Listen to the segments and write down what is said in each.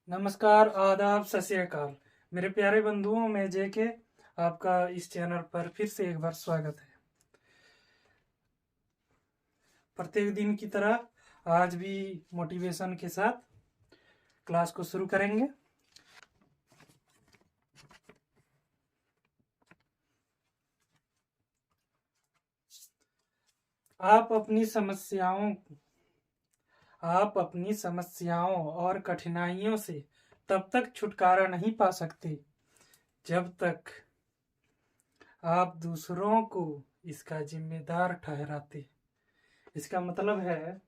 नमस्कार, आदाब, सत श्री अकाल। मेरे प्यारे बंधुओं, मैं जेके आपका इस चैनल पर फिर से एक बार स्वागत है। प्रत्येक दिन की तरह आज भी मोटिवेशन के साथ क्लास को शुरू करेंगे। आप अपनी समस्याओं आप अपनी समस्याओं और कठिनाइयों से तब तक छुटकारा नहीं पा सकते जब तक आप दूसरों को इसका जिम्मेदार ठहराते। इसका मतलब है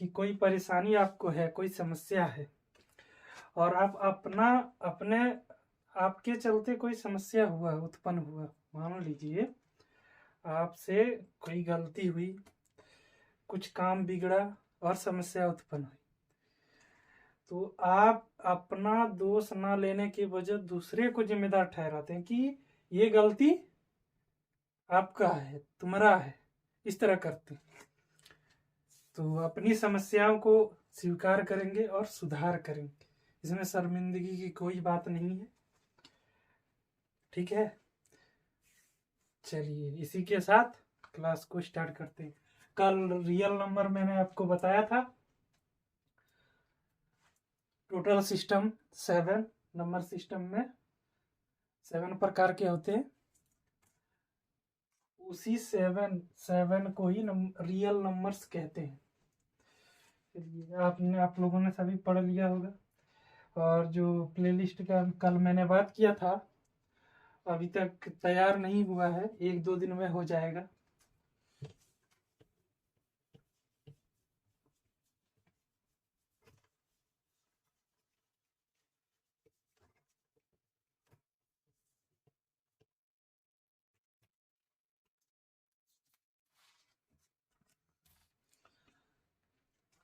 कि कोई परेशानी आपको है, कोई समस्या है और आप अपना अपने आपके चलते कोई समस्या उत्पन्न हुआ। मान लीजिए आपसे कोई गलती हुई, कुछ काम बिगड़ा और समस्या उत्पन्न हुई, तो आप अपना दोष ना लेने के बजाय दूसरे को जिम्मेदार ठहराते हैं कि ये गलती आपका है, तुम्हारा है, इस तरह करते हैं। तो अपनी समस्याओं को स्वीकार करेंगे और सुधार करेंगे। इसमें शर्मिंदगी की कोई बात नहीं है, ठीक है। चलिए इसी के साथ क्लास को स्टार्ट करते हैं। कल रियल नंबर मैंने आपको बताया था। टोटल सिस्टम 7 नंबर सिस्टम में 7 प्रकार के होते हैं। उसी 7 को ही रियल नंबर्स कहते हैं। चलिए आप लोगों ने सभी पढ़ लिया होगा। और जो प्लेलिस्ट का कल मैंने बात किया था अभी तक तैयार नहीं हुआ है, 1-2 दिन में हो जाएगा।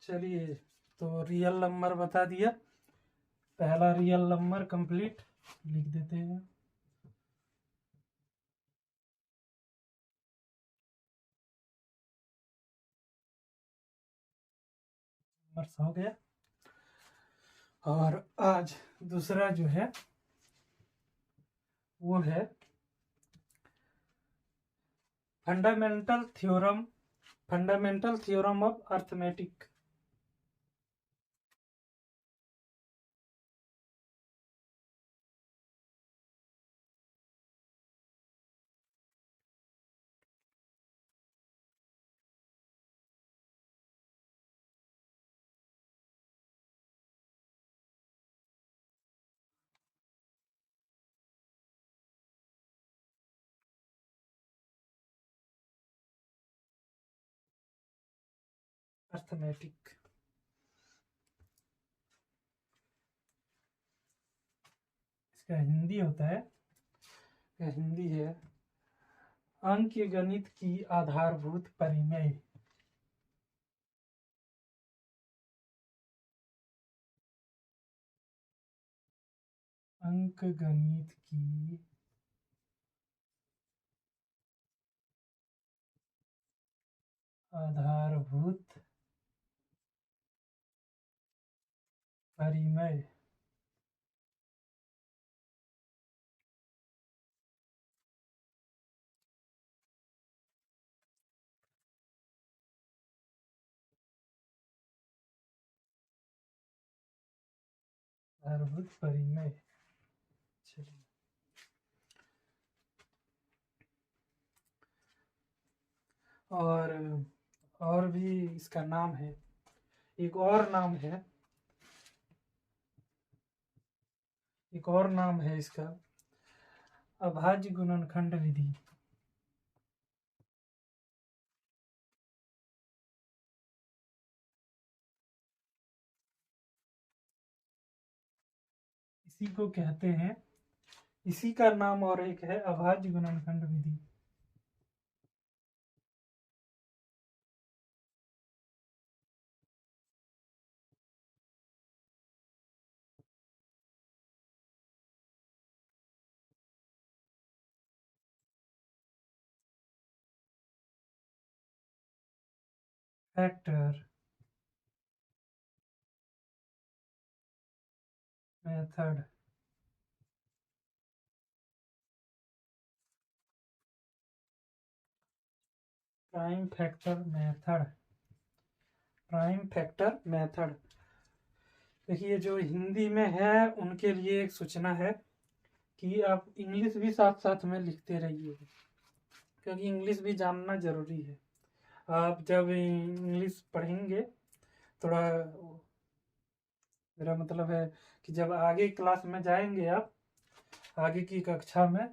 चलिए, तो रियल नंबर बता दिया। पहला रियल नंबर कंप्लीट लिख देते हैं। नंबर्स हो गया। और आज दूसरा जो है वो है fundamental theorem of arithmetic. Arithmetic इसका हिंदी होता है, हिंदी है अंकगणित की आधारभूत परिमेय। अंकगणित की आधारभूत परिमेय। आधारभूत परिमेय। चलिए, और भी इसका नाम है, एक और नाम है इसका अभाज्य गुणनखंड विधि। इसी को कहते हैं, इसी का नाम और एक है अभाज्य गुणनखंड विधि। Factor method, prime factor method, prime factor method. देखिए जो हिंदी में है उनके लिए एक सूचना है कि आप इंग्लिश भी साथ साथ में लिखते रहिए, क्योंकि इंग्लिश भी जानना जरूरी है। आप जब इंग्लिश पढ़ेंगे थोड़ा, मेरा मतलब है कि जब आगे क्लास में जाएंगे आप आगे की कक्षा में,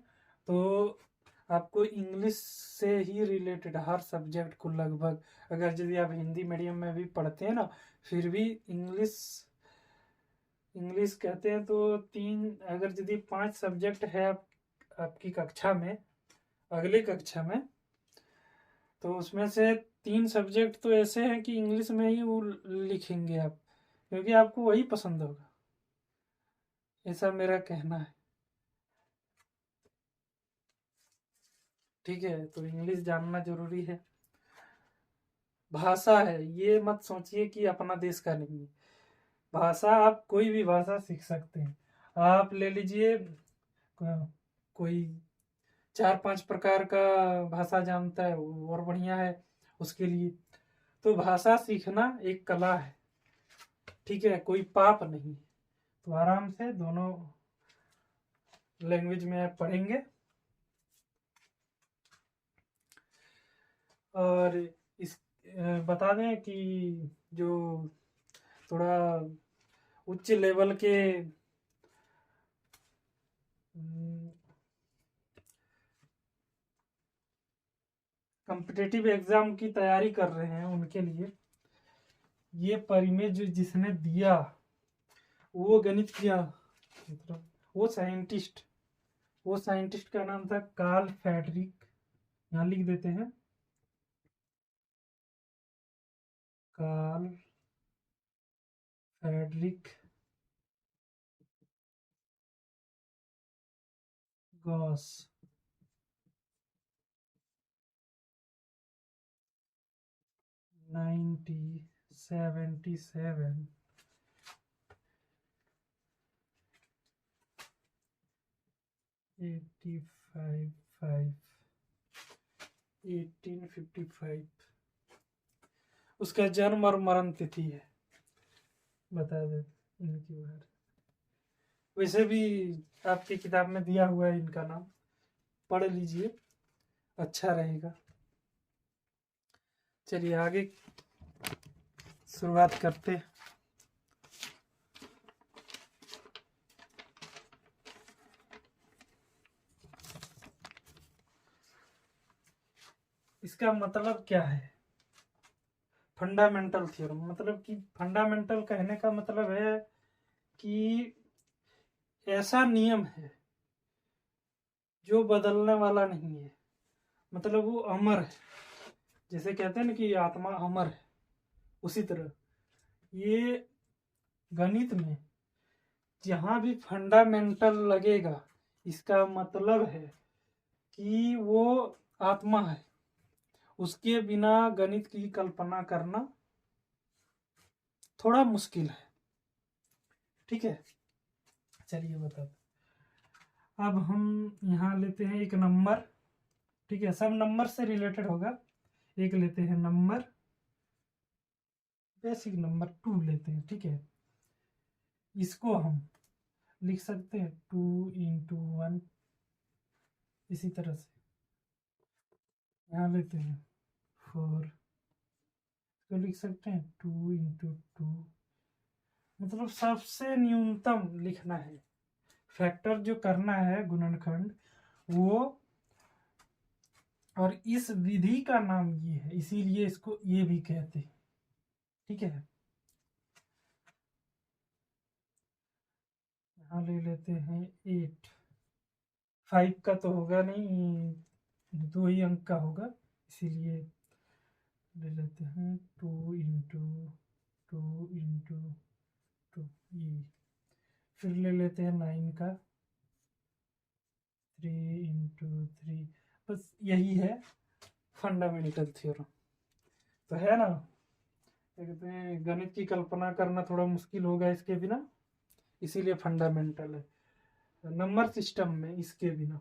तो आपको इंग्लिश से ही रिलेटेड हर सब्जेक्ट को लगभग, अगर यदि आप हिंदी मीडियम में भी पढ़ते हैं ना, फिर भी इंग्लिश कहते हैं तो अगर यदि 5 सब्जेक्ट है आपकी कक्षा में, अगले कक्षा में, तो उसमें से 3 सब्जेक्ट तो ऐसे हैं कि इंग्लिश में ही वो लिखेंगे आप, क्योंकि आपको वही पसंद होगा, ऐसा मेरा कहना है। ठीक है, तो इंग्लिश जानना जरूरी है। भाषा है, ये मत सोचिए कि अपना देश का नहीं है। भाषा आप कोई भी भाषा सीख सकते हैं। आप ले लीजिए कोई 4-5 प्रकार का भाषा जानता है, वो और बढ़िया है उसके लिए। तो भाषा सीखना एक कला है, ठीक है, कोई पाप नहीं। तो आराम से दोनों लैंग्वेज में आप पढ़ेंगे। और इस बता दें कि जो थोड़ा उच्च लेवल के कॉम्पिटिटिव एग्जाम की तैयारी कर रहे हैं उनके लिए ये परिमेय जो जिसने दिया, वो गणित किया, मतलब वो साइंटिस्ट का नाम था कार्ल फ्रेडरिक। यहाँ लिख देते हैं कार्ल फ्रेडरिक गॉस। 1977 1855 उसका जन्म और मरण तिथि है, बता दे इनके बारे। वैसे भी आपकी किताब में दिया हुआ है इनका नाम, पढ़ लीजिए, अच्छा रहेगा। चलिए आगे शुरुआत करते हैं। इसका मतलब क्या है फंडामेंटल थ्योरम? मतलब कि फंडामेंटल कहने का मतलब है कि ऐसा नियम है जो बदलने वाला नहीं है, मतलब वो अमर है। जैसे कहते हैं ना कि आत्मा अमर है, उसी तरह ये गणित में जहां भी फंडामेंटल लगेगा, इसका मतलब है कि वो आत्मा है, उसके बिना गणित की कल्पना करना थोड़ा मुश्किल है। ठीक है, चलिए बता दो। अब हम यहाँ लेते हैं एक नंबर, ठीक है, सब नंबर से रिलेटेड होगा। एक लेते हैं नंबर, बेसिक नंबर 2 लेते हैं, ठीक है। इसको हम लिख सकते हैं 2 × 1, इसी तरह से यहाँ लेते हैं 4, इसको लिख सकते हैं 2 × 2, मतलब सबसे न्यूनतम लिखना है। फैक्टर जो करना है गुणनखंड वो, और इस विधि का नाम ये है, इसीलिए इसको ये भी कहते हैं, ठीक है। यहाँ ले लेते हैं 8, 5 का तो होगा नहीं, 2 ही अंक का होगा, इसीलिए ले लेते हैं 2 × 2 ये। फिर ले लेते हैं 9 का 3 × 3, बस यही है फंडामेंटल थ्योरम। तो है ना, कहते हैं गणित की कल्पना करना थोड़ा मुश्किल होगा इसके बिना, इसीलिए फंडामेंटल है नंबर सिस्टम में, इसके बिना,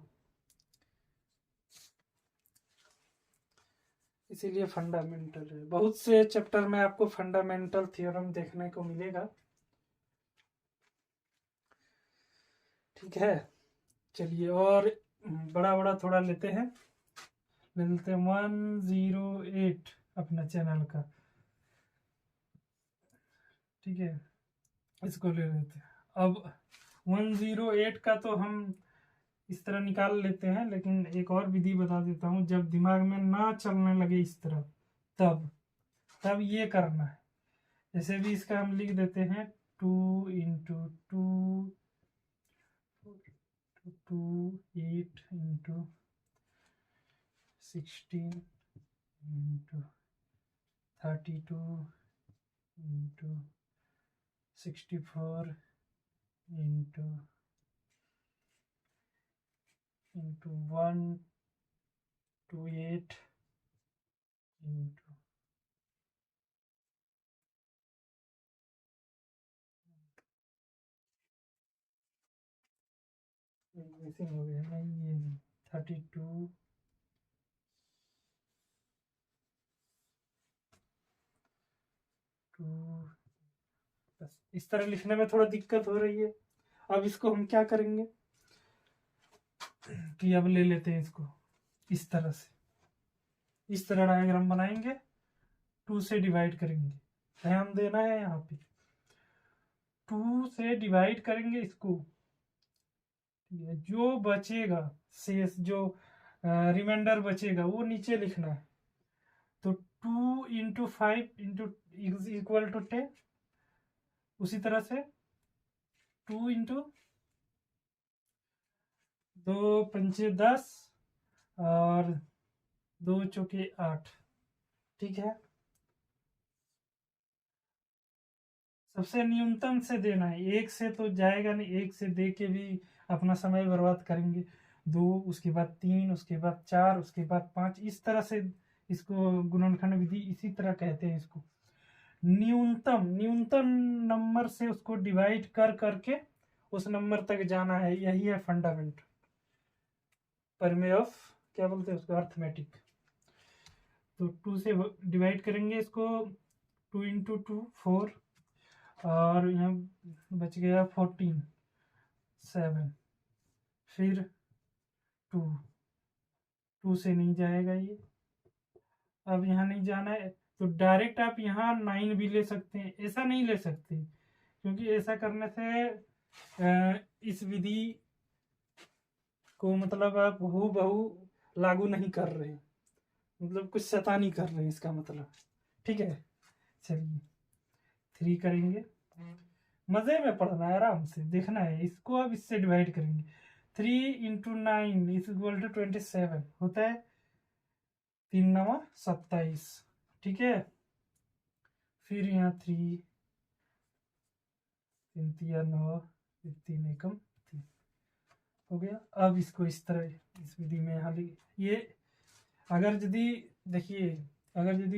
इसीलिए फंडामेंटल है। बहुत से चैप्टर में आपको फंडामेंटल थ्योरम देखने को मिलेगा। ठीक है, चलिए और बड़ा बड़ा थोड़ा लेते हैं, ले लेते हैं 108 अपना चैनल का। ठीक है, इसको ले लेते हैं। अब 108 का तो हम इस तरह निकाल लेते हैं, लेकिन एक और विधि बता देता हूँ, जब दिमाग में ना चलने लगे इस तरह, तब ये करना है। जैसे भी इसका हम लिख देते हैं 2 into 2 8 into 16 into 32 into 64 into 128 into missing हो गया ना, ये 32 बस इस तरह लिखने में थोड़ा दिक्कत हो रही है। अब इसको हम क्या करेंगे कि अब ले लेते हैं इसको इस तरह से, इस तरह डायग्राम बनाएंगे, 2 से डिवाइड करेंगे, ध्यान देना है यहाँ पे, 2 से डिवाइड करेंगे इसको। जो बचेगा शेष, जो रिमाइंडर बचेगा वो नीचे लिखना है। तो 2 इंटू 5 इंटू इक्वल टू 10, उसी तरह से 2 इंटू 2 पंचे 10 और 2 चौके 8। ठीक है, सबसे न्यूनतम से देना है, एक से तो जाएगा नहीं, एक से दे के भी अपना समय बर्बाद करेंगे। 2, उसके बाद 3, उसके बाद 4, उसके बाद 5, इस तरह से इसको गुणनखंड विधि इसी तरह कहते हैं इसको। न्यूनतम नंबर से उसको डिवाइड कर करके उस नंबर तक जाना है, यही है फंडामेंट परमे ऑफ, क्या बोलते हैं उसको, अर्थमेटिक। तो 2 से डिवाइड करेंगे इसको, 2 इंटू 2 4, और यहाँ बच गया 14 7, फिर 2 से नहीं जाएगा ये, अब यहाँ नहीं जाना है, तो डायरेक्ट आप यहाँ 9 भी ले सकते हैं, ऐसा नहीं ले सकते, क्योंकि ऐसा करने से इस विधि को मतलब आप हूबहू लागू नहीं कर रहे हैं, मतलब कुछ शैतानी कर रहे हैं इसका मतलब। ठीक है, चलिए 3 करेंगे, मजे में पढ़ना है, आराम से देखना है इसको। अब इससे डिवाइड करेंगे, 3 इंटू 9 इज इक्वल टू 27 होता है, 3 9 27। ठीक है, फिर यहाँ 3 3 3 9, 3 एकम 3 हो गया। अब इसको इस तरह इस विधि में यहाँ ये, अगर यदि देखिए, अगर यदि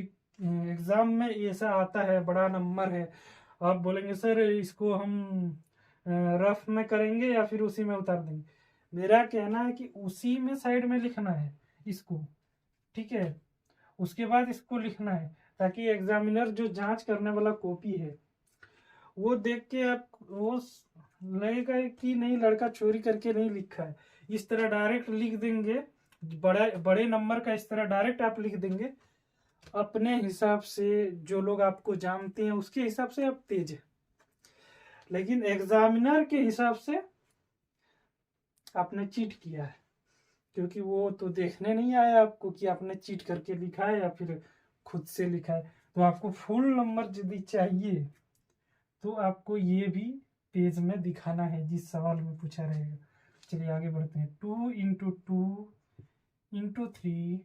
एग्जाम में ऐसा आता है, बड़ा नंबर है, आप बोलेंगे सर इसको हम रफ में करेंगे या फिर उसी में उतार देंगे, मेरा कहना है कि उसी में साइड में लिखना है इसको। ठीक है, उसके बाद इसको लिखना है, ताकि एग्जामिनर जो जांच करने वाला कॉपी है वो देख के आप वो लगेगा कि नहीं लड़का चोरी करके नहीं लिखा है। इस तरह डायरेक्ट लिख देंगे, बड़े नंबर का इस तरह डायरेक्ट आप लिख देंगे, अपने हिसाब से, जो लोग आपको जानते हैं उसके हिसाब से आप तेज है, लेकिन एग्जामिनर के हिसाब से आपने चीट किया है, क्योंकि वो तो देखने नहीं आया आपको कि आपने चीट करके लिखा है या फिर खुद से लिखा है। तो आपको फुल नंबर यदि चाहिए तो आपको ये भी पेज में दिखाना है जिस सवाल में पूछा रहेगा। चलिए आगे बढ़ते हैं, 2 into 2 into 3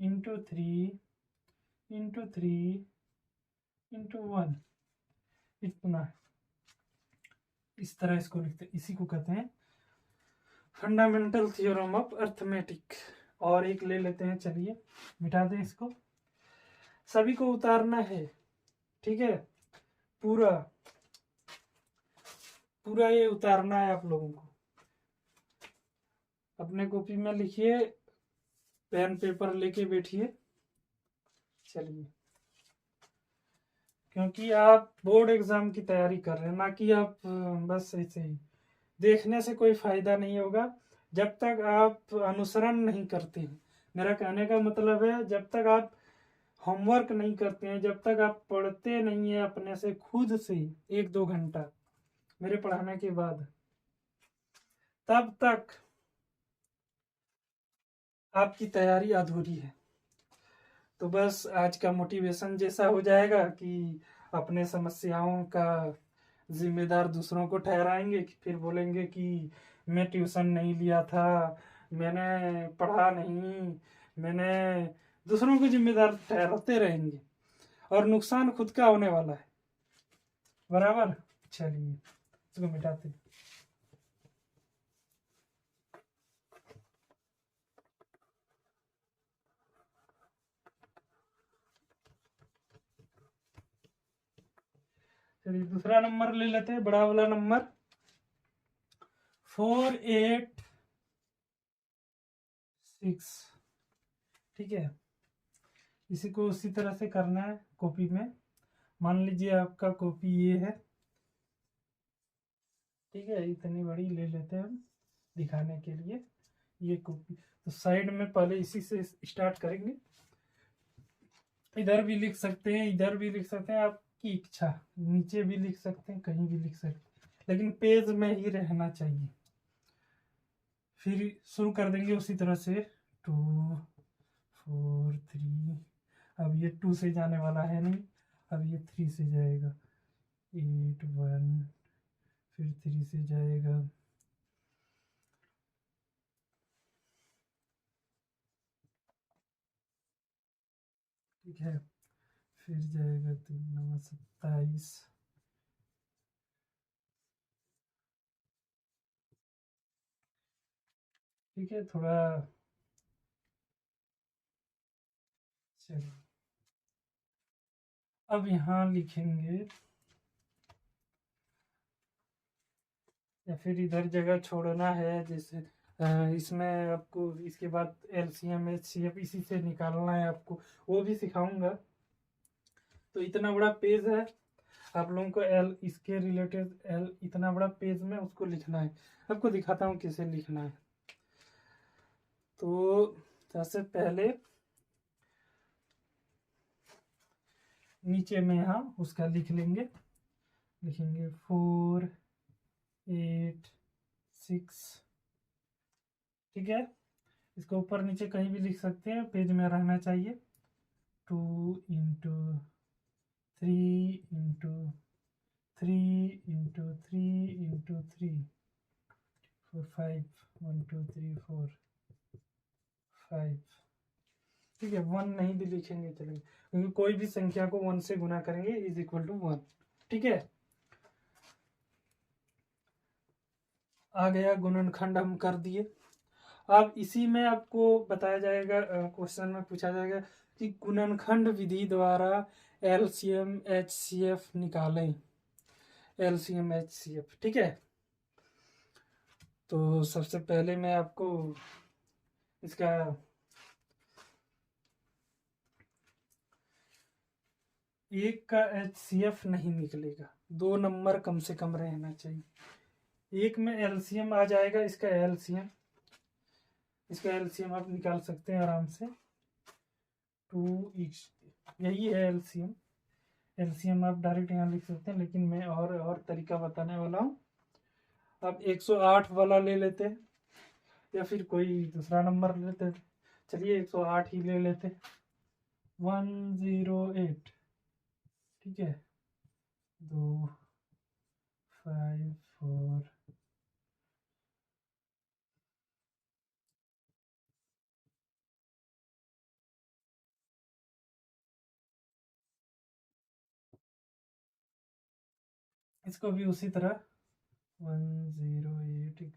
into 3 into 3 into 1, इतना, इस तरह इसको लिखते हैं, इसी को कहते हैं फंडामेंटल थ्योरम ऑफ अर्थमेटिक। और एक ले लेते हैं, चलिए मिटा दें इसको, सभी को उतारना है। ठीक है, पूरा पूरा ये उतारना है आप लोगों को। अपने कॉपी में लिखिए, पेन पेपर लेके बैठिए। चलिए, क्योंकि आप बोर्ड एग्जाम की तैयारी कर रहे हैं, ना कि आप बस ऐसे ही देखने से कोई फायदा नहीं होगा जब तक आप अनुसरण नहीं करते हैं। मेरा कहने का मतलब है, जब तक आप होमवर्क नहीं करते हैं, जब तक आप पढ़ते नहीं है अपने से खुद से 1-2 घंटा मेरे पढ़ाने के बाद, तब तक आपकी तैयारी अधूरी है। तो बस आज का मोटिवेशन जैसा हो जाएगा कि अपने समस्याओं का जिम्मेदार दूसरों को ठहराएंगे, कि फिर बोलेंगे कि मैं ट्यूशन नहीं लिया था, मैंने पढ़ा नहीं, मैंने दूसरों को जिम्मेदार ठहराते रहेंगे और नुकसान खुद का होने वाला है। बराबर। चलिए, इसको मिटाते हैं। चलिए, दूसरा नंबर ले लेते हैं, बड़ा वाला नंबर 486। ठीक है, इसी को उसी तरह से करना है कॉपी में। मान लीजिए आपका कॉपी ये है, ठीक है, इतनी बड़ी ले लेते हैं हम दिखाने के लिए। ये कॉपी तो साइड में पहले इसी से स्टार्ट करेंगे। इधर भी लिख सकते हैं, इधर भी लिख सकते हैं, आपकी इच्छा। नीचे भी लिख सकते हैं, कहीं भी लिख सकते हैं, लेकिन पेज में ही रहना चाहिए। फिर शुरू कर देंगे उसी तरह से, 2 4 3। अब ये 2 से जाने वाला है नहीं, अब ये 3 से जाएगा, 8 1, फिर 3 से जाएगा, ठीक है, फिर जाएगा 3 9 27। ठीक है, थोड़ा चलिए, अब यहाँ लिखेंगे, या फिर इधर जगह छोड़ना है, जैसे इसमें आपको इसके बाद LCM HCF इसी से निकालना है आपको, वो भी सिखाऊंगा। तो इतना बड़ा पेज है, आप लोगों को एल इसके रिलेटेड एल इतना बड़ा पेज में उसको लिखना है। आपको दिखाता हूँ कैसे लिखना है। तो सबसे पहले नीचे में यहाँ उसका लिख लेंगे, लिखेंगे 486। ठीक है, इसको ऊपर नीचे कहीं भी लिख सकते हैं, पेज में रहना चाहिए। 2 × 3 × 3 × 3 4 5 1 2 3 4 5। ठीक है, 1 नहीं भी लिखेंगे चलेंगे, क्योंकि कोई भी संख्या को 1 से गुना करेंगे = 1। ठीक है, आ गया गुणनखंड हम कर दिए। अब इसी में आपको बताया जाएगा, क्वेश्चन में पूछा जाएगा कि गुणनखंड विधि द्वारा LCM HCF निकालें। LCM HCF, ठीक है। तो सबसे पहले मैं आपको इसका एक का HCF नहीं निकलेगा, 2 नंबर कम से कम रहना चाहिए। एक में LCM आ जाएगा, इसका LCM आप निकाल सकते हैं आराम से। 2x, यही है LCM आप डायरेक्ट यहाँ लिख सकते हैं, लेकिन मैं और तरीका बताने वाला हूँ। अब 108 वाला ले लेते हैं, या फिर कोई दूसरा नंबर लेते हैं। चलिए 108 ही ले लेते हैं, 108। ठीक है, 2 5 4 इसको भी उसी तरह 108 =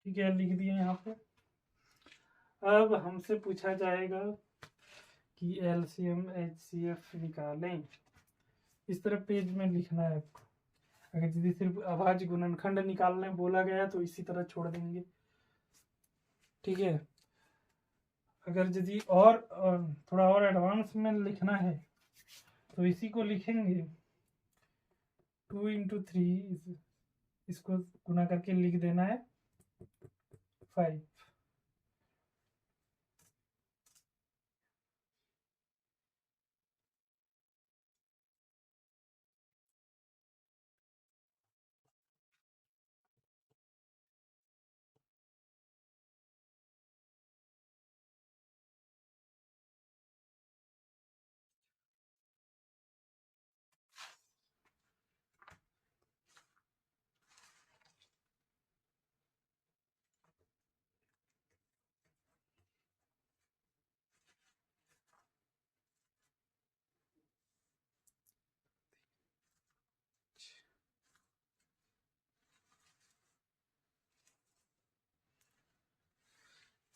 ठीक है, लिख दिए यहाँ पे। अब हमसे पूछा जाएगा कि एलसीएम एचसीएफ निकालें। इस तरह पेज में लिखना है आपको। अगर यदि सिर्फ अभाज्य गुणनखंड निकालने बोला गया तो इसी तरह छोड़ देंगे, ठीक है। अगर यदि और थोड़ा और एडवांस में लिखना है तो इसी को लिखेंगे 2 × 3, इसको गुना करके लिख देना है 5।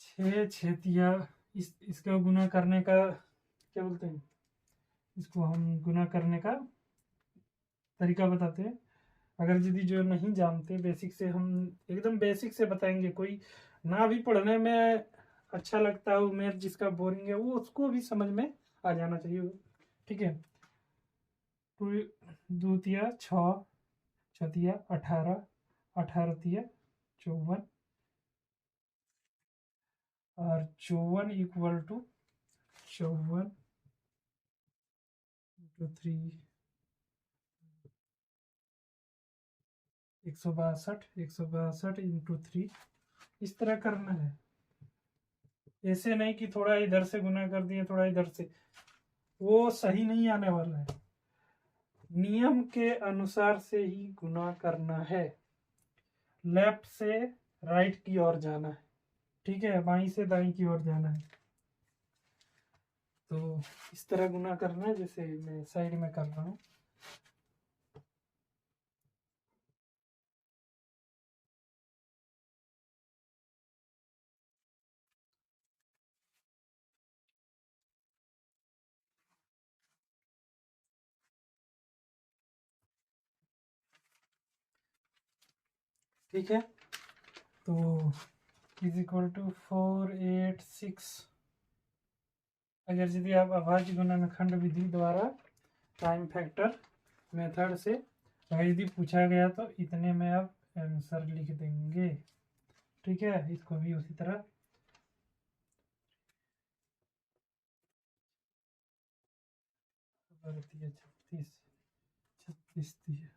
छः छेतिया इसका गुना करने का क्या बोलते हैं, इसको हम गुना करने का तरीका बताते हैं। अगर यदि जो नहीं जानते बेसिक से, हम एकदम बेसिक से बताएंगे। कोई ना भी पढ़ने में अच्छा लगता हो, मैथ जिसका बोरिंग है वो उसको भी समझ में आ जाना चाहिए, ठीक है। 2 तिया 6, 6 तिया 18, 18 तिया 54, और 54 इक्वल टू 54 × 3 162, 162 × 3। इस तरह करना है, ऐसे नहीं कि थोड़ा इधर से गुना कर दिए थोड़ा इधर से, वो सही नहीं आने वाला है। नियम के अनुसार से ही गुना करना है। लेफ्ट से राइट की ओर जाना है, ठीक है, बाई से दाई की ओर जाना है। तो इस तरह गुना करना है जैसे मैं साइड में कर रहा हूँ। ठीक है, तो इज इक्वल टू 4 8 6। अगर यदि आप अभाज्य गुणनखंड विधि द्वारा टाइम फैक्टर मेथड से अगर यदि पूछा गया तो इतने में आप आंसर लिख देंगे, ठीक है। इसको भी उसी तरह दिया 36 36 दिया।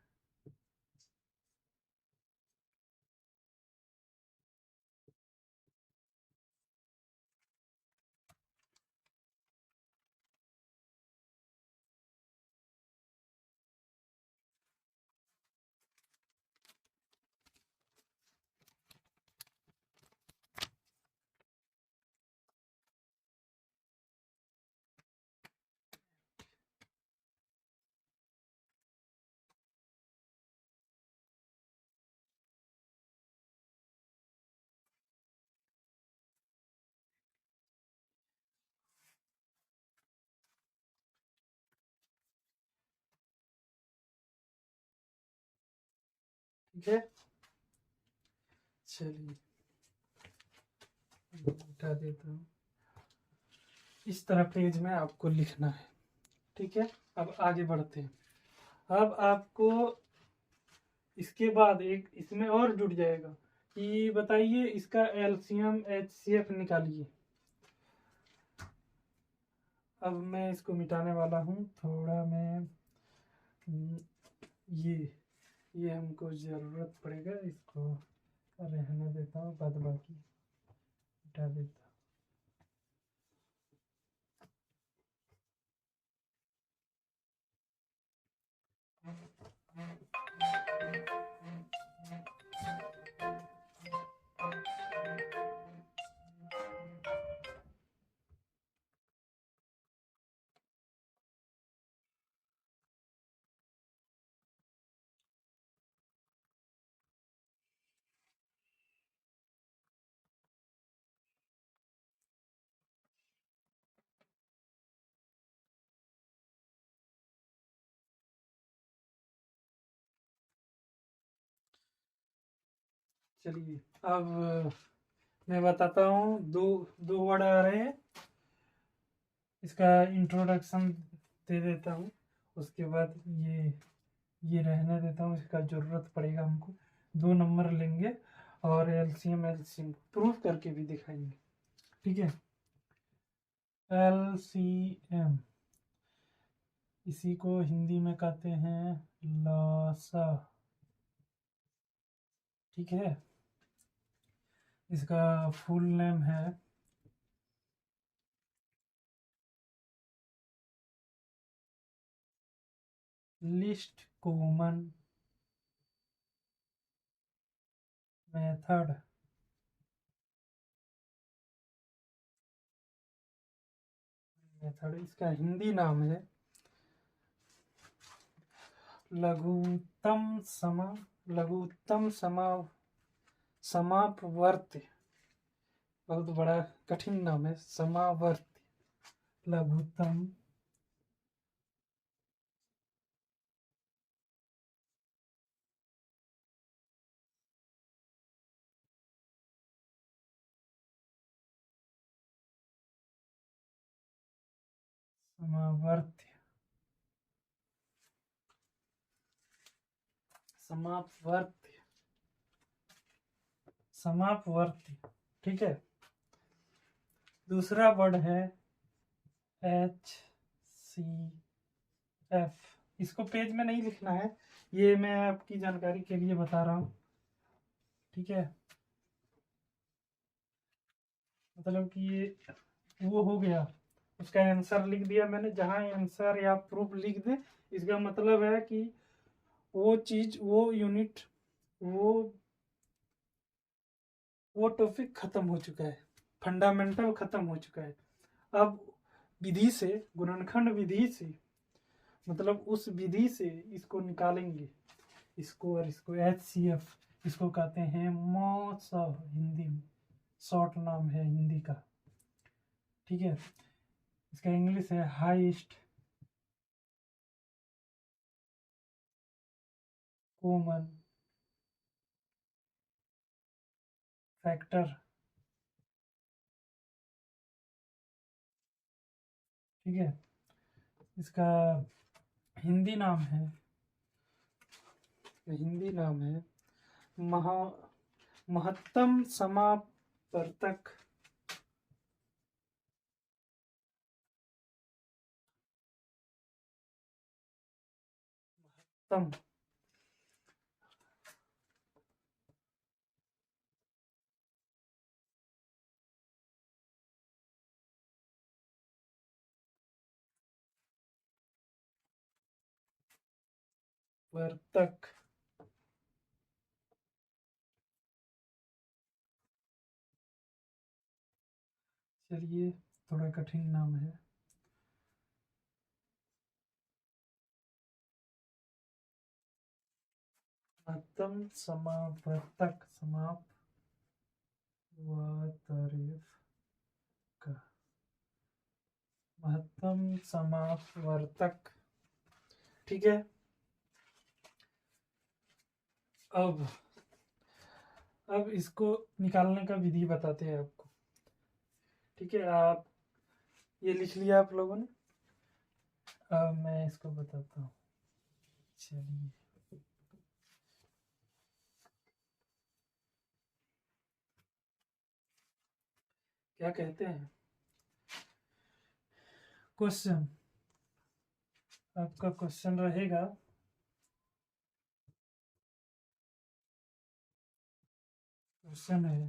ठीक है, चलिए हटा देता हूँ। इस तरह पेज में आपको लिखना है, ठीक है। अब आगे बढ़ते हैं। अब आपको इसके बाद एक इसमें और जुड़ जाएगा कि बताइए इसका एलसीएम एचसीएफ निकालिए। अब मैं इसको मिटाने वाला हूँ थोड़ा। मैं ये हमको ज़रूरत पड़ेगा, इसको रहने देता हूँ, बाद बाकी हटा देता चलिए अब मैं बताता हूँ, दो दो वर्ड आ रहे हैं, इसका इंट्रोडक्शन दे देता हूँ, उसके बाद ये रहने देता हूँ, इसका ज़रूरत पड़ेगा हमको। 2 नंबर लेंगे और एलसीएम एलसीएम प्रूफ करके भी दिखाएंगे, ठीक है। एलसीएम, इसी को हिंदी में कहते हैं लासा, ठीक है। इसका फुल नेम है लिस्ट कॉमन मेथड इसका हिंदी नाम है लघुत्तम समापवर्त्य। बहुत बड़ा कठिन नाम है, समावर्त्य लघुत्तम समावर्त्य समापवर्त्य समापवर्त्य, ठीक है। दूसरा वर्ड है HCF। इसको पेज में नहीं लिखना है, ये मैं आपकी जानकारी के लिए बता रहा हूँ, ठीक है। मतलब कि ये वो हो गया, उसका आंसर लिख दिया मैंने। जहाँ आंसर या प्रूफ लिख दे, इसका मतलब है कि वो चीज, वो यूनिट, वो टॉपिक खत्म हो चुका है, फंडामेंटल खत्म हो चुका है। अब विधि से, गुणनखंड विधि से, मतलब उस विधि से इसको निकालेंगे, इसको और इसको। HCF इसको कहते हैं मॉस, हिंदी में शॉर्ट नाम है हिंदी का, ठीक है। इसका इंग्लिश है हाईएस्ट कॉमन फैक्टर, ठीक है। इसका हिंदी नाम है महा महत्तम समावर्तक तम वर्तक, चलिए थोड़ा कठिन नाम है। महत्तम समावर्तक का महत्तम समावर्तक, ठीक है। अब इसको निकालने का विधि बताते हैं आपको, ठीक है। आप ये लिख लिया आप लोगों ने, अब मैं इसको बताता हूँ, चलिए। क्या कहते हैं, क्वेश्चन, आपका क्वेश्चन रहेगा, क्वेश्चन है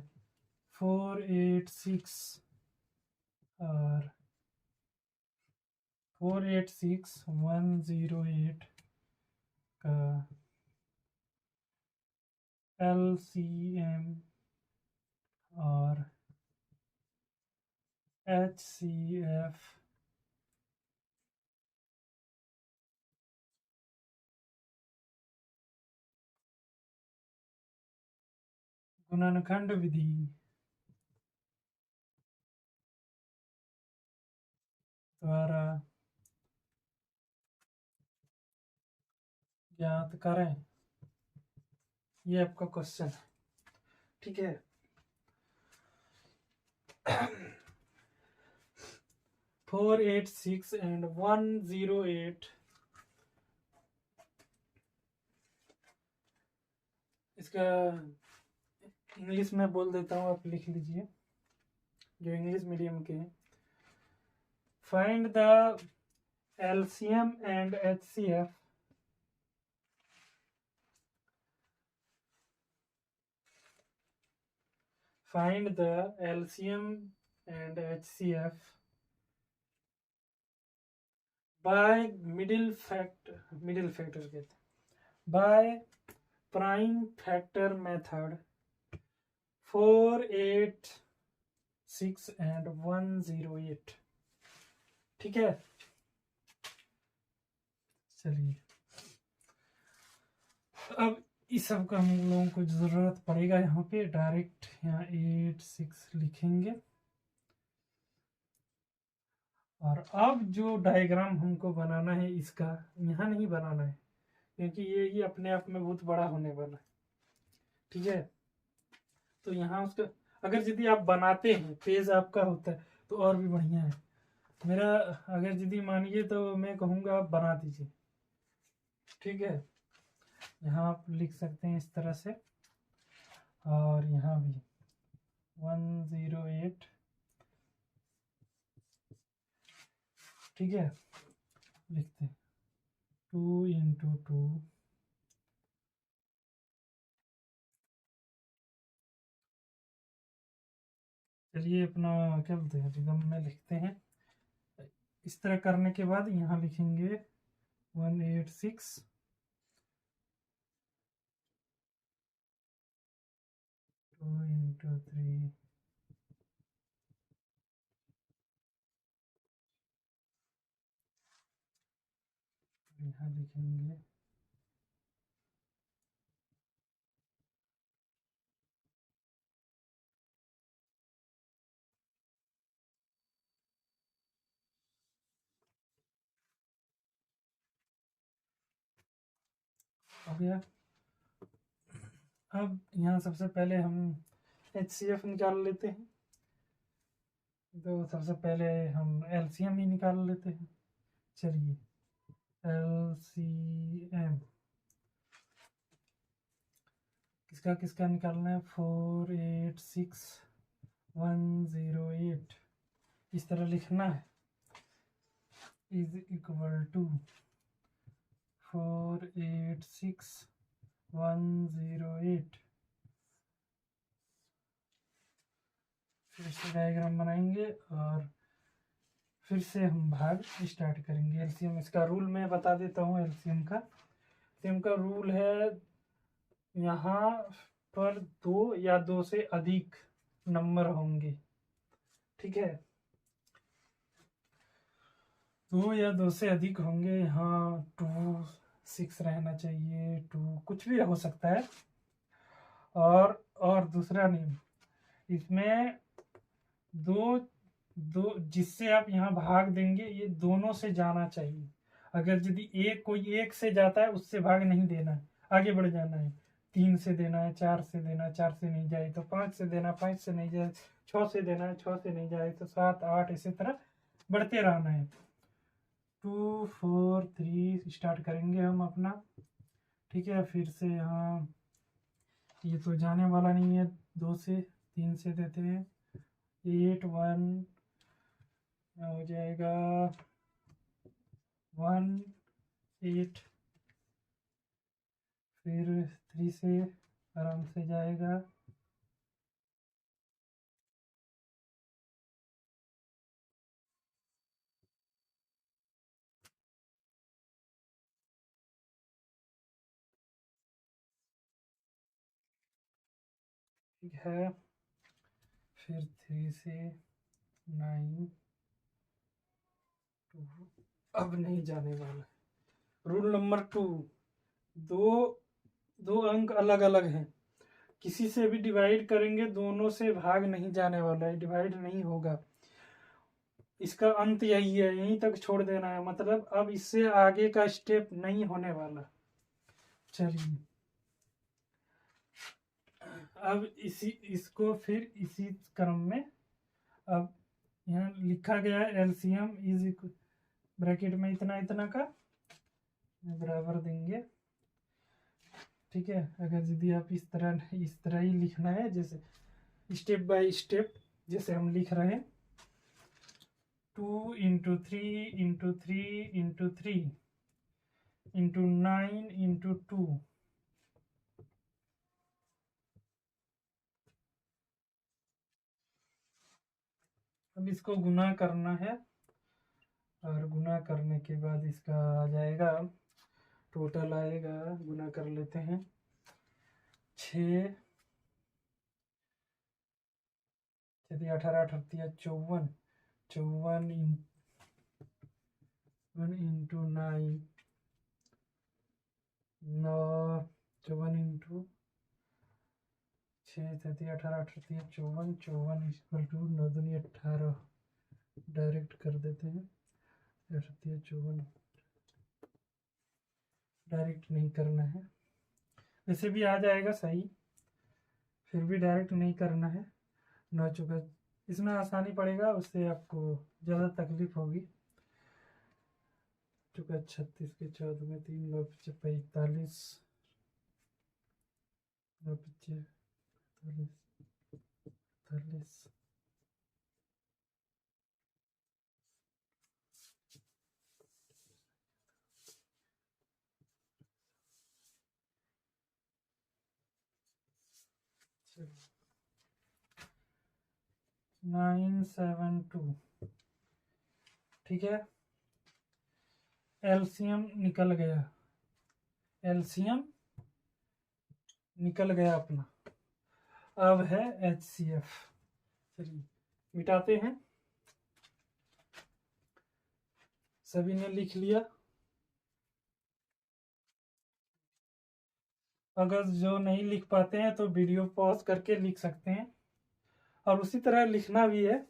486 और 486108 का LCM और HCF गुणनखंड विधि द्वारा ज्ञात करें। ये आपका क्वेश्चन है, ठीक है। 486 and 108, इसका इंग्लिश में बोल देता हूँ, आप लिख लीजिए जो इंग्लिश मीडियम के हैं। Find the LCM and HCF find the LCM and HCF by middle factor कहते हैं, by prime factor method 4, 8, 6 and 108। ठीक है, चलिए अब इस सब का हम लोगों को जरूरत पड़ेगा। यहाँ पे डायरेक्ट यहाँ 8, 6 लिखेंगे। और अब जो डायग्राम हमको बनाना है इसका यहाँ नहीं बनाना है, क्योंकि ये ही अपने आप में बहुत बड़ा होने वाला है। ठीक है, तो यहाँ उसका अगर यदि आप बनाते हैं, पेज आपका होता है तो और भी बढ़िया है। मेरा अगर यदि मानिए तो मैं कहूँगा आप बना दीजिए। ठीक है, यहाँ आप लिख सकते हैं इस तरह से, और यहाँ भी 108। ठीक है, लिखते हैं 2 × 2 चलिए अपना क्या बोलते हैं, रिदम में लिखते हैं। इस तरह करने के बाद यहाँ लिखेंगे 186 2 × 3 यहाँ लिखेंगे हो गया। अब यहाँ सबसे पहले हम HCF निकाल लेते हैं, तो सबसे पहले हम LCM ही निकाल लेते हैं। चलिए LCM किसका किसका निकालना है, 4, 8, 6, 108 इस तरह लिखना है, इज इक्वल टू 4, 8, 6, 108। फिर से डायग्राम बनाएंगे और फिर से हम भाग स्टार्ट करेंगे। एलसीएम इसका रूल मैं बता देता हूँ। एलसीएम का रूल है, यहाँ पर 2 या 2 से अधिक नंबर होंगे। ठीक है, 2 या 2 से अधिक होंगे। यहाँ 2, 6 रहना चाहिए, 2 कुछ भी हो सकता है। और दूसरा नहीं, इसमें दो जिससे आप यहाँ भाग देंगे ये दोनों से जाना चाहिए। अगर यदि कोई 1 से जाता है उससे भाग नहीं देना है, आगे बढ़ जाना है। 3 से देना है, 4 से देना है, 4 से नहीं जाए तो 5 से देना, 5 से नहीं जाए 6 से देना है, 6 से नहीं जाए तो 7, 8 इसी तरह बढ़ते रहना है। 2, 4, 3 स्टार्ट करेंगे हम अपना। ठीक है, फिर से यहाँ ये तो जाने वाला नहीं है, 2 से 3 से देते हैं। 8, 1 हो जाएगा 1, 8, फिर 3 से आराम से जाएगा। ठीक है, फिर 3 से 9, 2 अब नहीं जाने वाला। रूल नंबर 2, दो अंक अलग अलग हैं, किसी से भी डिवाइड करेंगे दोनों से भाग नहीं जाने वाला है, डिवाइड नहीं होगा। इसका अंत यही है, यहीं तक छोड़ देना है, मतलब अब इससे आगे का स्टेप नहीं होने वाला। चलिए अब इसको फिर इसी क्रम में अब यहाँ लिखा गया है एलसीएम इज ब्रैकेट में इतना इतना का बराबर देंगे। ठीक है, अगर यदि आप इस तरह ही लिखना है, जैसे स्टेप बाय स्टेप जैसे हम लिख रहे हैं 2 into 3 into 3 into 3 into 9 into 2 अब इसको गुना करना है और गुना करने के बाद इसका आ जाएगा, टोटल आएगा, गुना कर लेते हैं 6 18 18 54 54 इंटू 9 54 इंटू 6 18 18 54 54 इक्वल टू 9 दूनी 18 डायरेक्ट कर देते हैं 54 डायरेक्ट नहीं करना है, वैसे भी आ जाएगा सही, फिर भी डायरेक्ट नहीं करना है। 9 चौका इसमें आसानी पड़ेगा, उससे आपको ज़्यादा तकलीफ होगी। चौका 36 के 14 में 3 9 45 9 45 45 972। ठीक है, एलसीएम निकल गया, एलसीएम निकल गया अपना। अब है एचसीएफ, चलिए मिटाते हैं। सभी ने लिख लिया? अगर जो नहीं लिख पाते हैं तो वीडियो पॉज करके लिख सकते हैं, और उसी तरह लिखना भी है।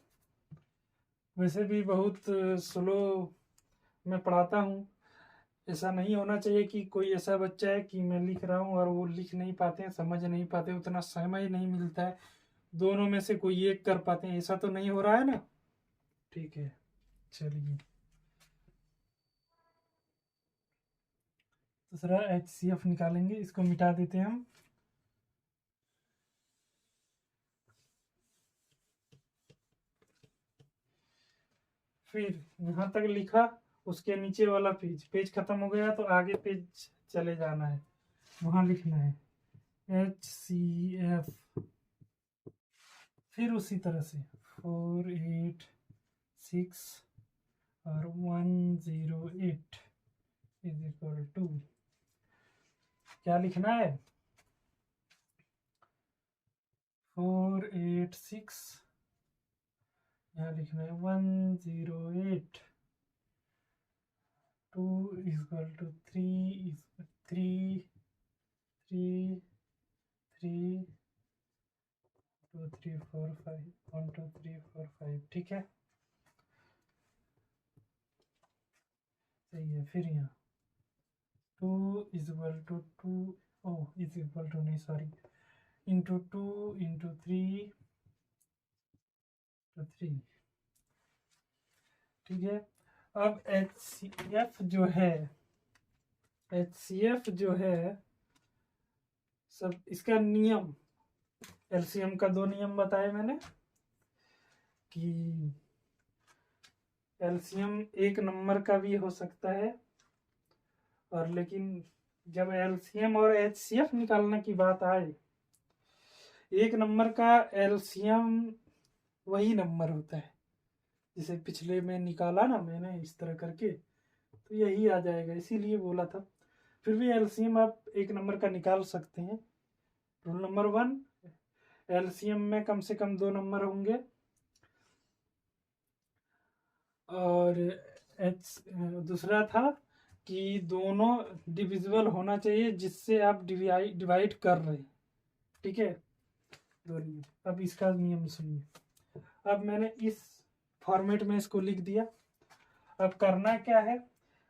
वैसे भी बहुत स्लो मैं पढ़ाता हूँ, ऐसा नहीं होना चाहिए कि कोई ऐसा बच्चा है कि मैं लिख रहा हूँ और वो लिख नहीं पाते हैं, समझ नहीं पाते, उतना समय नहीं मिलता है, दोनों में से कोई एक कर पाते हैं, ऐसा तो नहीं हो रहा है ना। ठीक है, चलिए दूसरा एचसीएफ निकालेंगे, इसको मिटा देते हैं हम। फिर यहाँ तक लिखा, उसके नीचे वाला पेज खत्म हो गया तो आगे पेज चले जाना है, वहाँ लिखना है HCF, फिर उसी तरह से 4 8 6 और 108 इज इक्वल टू क्या लिखना है 4 8 6, यहाँ लिखना है 108 2 इक्वल टू 3 3 3 3 2 3 4 5 1 2 3 4 5। ठीक है, सही है। फिर यहाँ 2 equal to 2 is equal to नहीं सॉरी इंटू 2 इंटू 3 तो 3। ठीक है, अब HCF जो है सब इसका नियम, एलसीएम का 2 नियम बताए मैंने कि एलसीएम एक नंबर का भी हो सकता है, और लेकिन जब एलसीएम और एचसीएफ निकालने की बात आए, एक नंबर का एलसीएम वही नंबर होता है, जिसे पिछले में निकाला ना मैंने इस तरह करके, तो यही आ जाएगा, इसीलिए बोला था। फिर भी एलसीएम आप एक नंबर का निकाल सकते हैं। रूल नंबर 1, एलसीएम में कम से कम 2 नंबर होंगे, और दूसरा था कि दोनों डिविजिबल होना चाहिए जिससे आप डिवाइड कर रहे हैं। ठीक है, 2 नियम। अब इसका नियम सुनिए, अब मैंने इस फॉर्मेट में इसको लिख दिया। अब करना क्या है,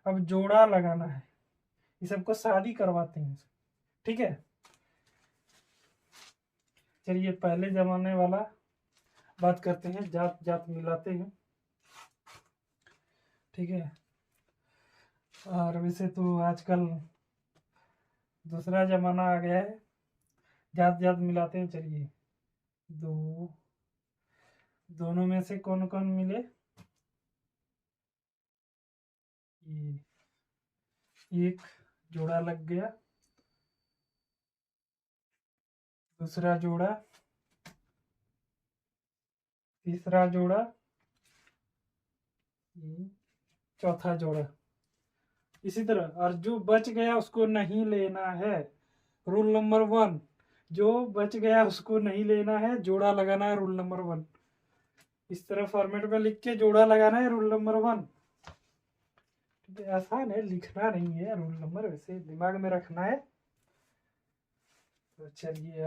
अब जोड़ा लगाना है, ये सबको शादी करवाते हैं। ठीक है, चलिए पहले जमाने वाला बात करते हैं, जात जात मिलाते हैं। ठीक है, और वैसे तो आजकल दूसरा जमाना आ गया है, जात जात मिलाते हैं। चलिए दोनों में से कौन कौन मिले? ये एक जोड़ा लग गया, दूसरा जोड़ा, तीसरा जोड़ा, चौथा जोड़ा। इसी तरह, और जो बच गया उसको नहीं लेना है। रूल नंबर 1, जो बच गया उसको नहीं लेना है, जोड़ा लगाना है। रूल नंबर 1 इस तरह फॉर्मेट में लिख के जोड़ा लगाना है। रूल नंबर 1 आसान है, लिखना नहीं है रूल नंबर, वैसे दिमाग में रखना है। तो चलिए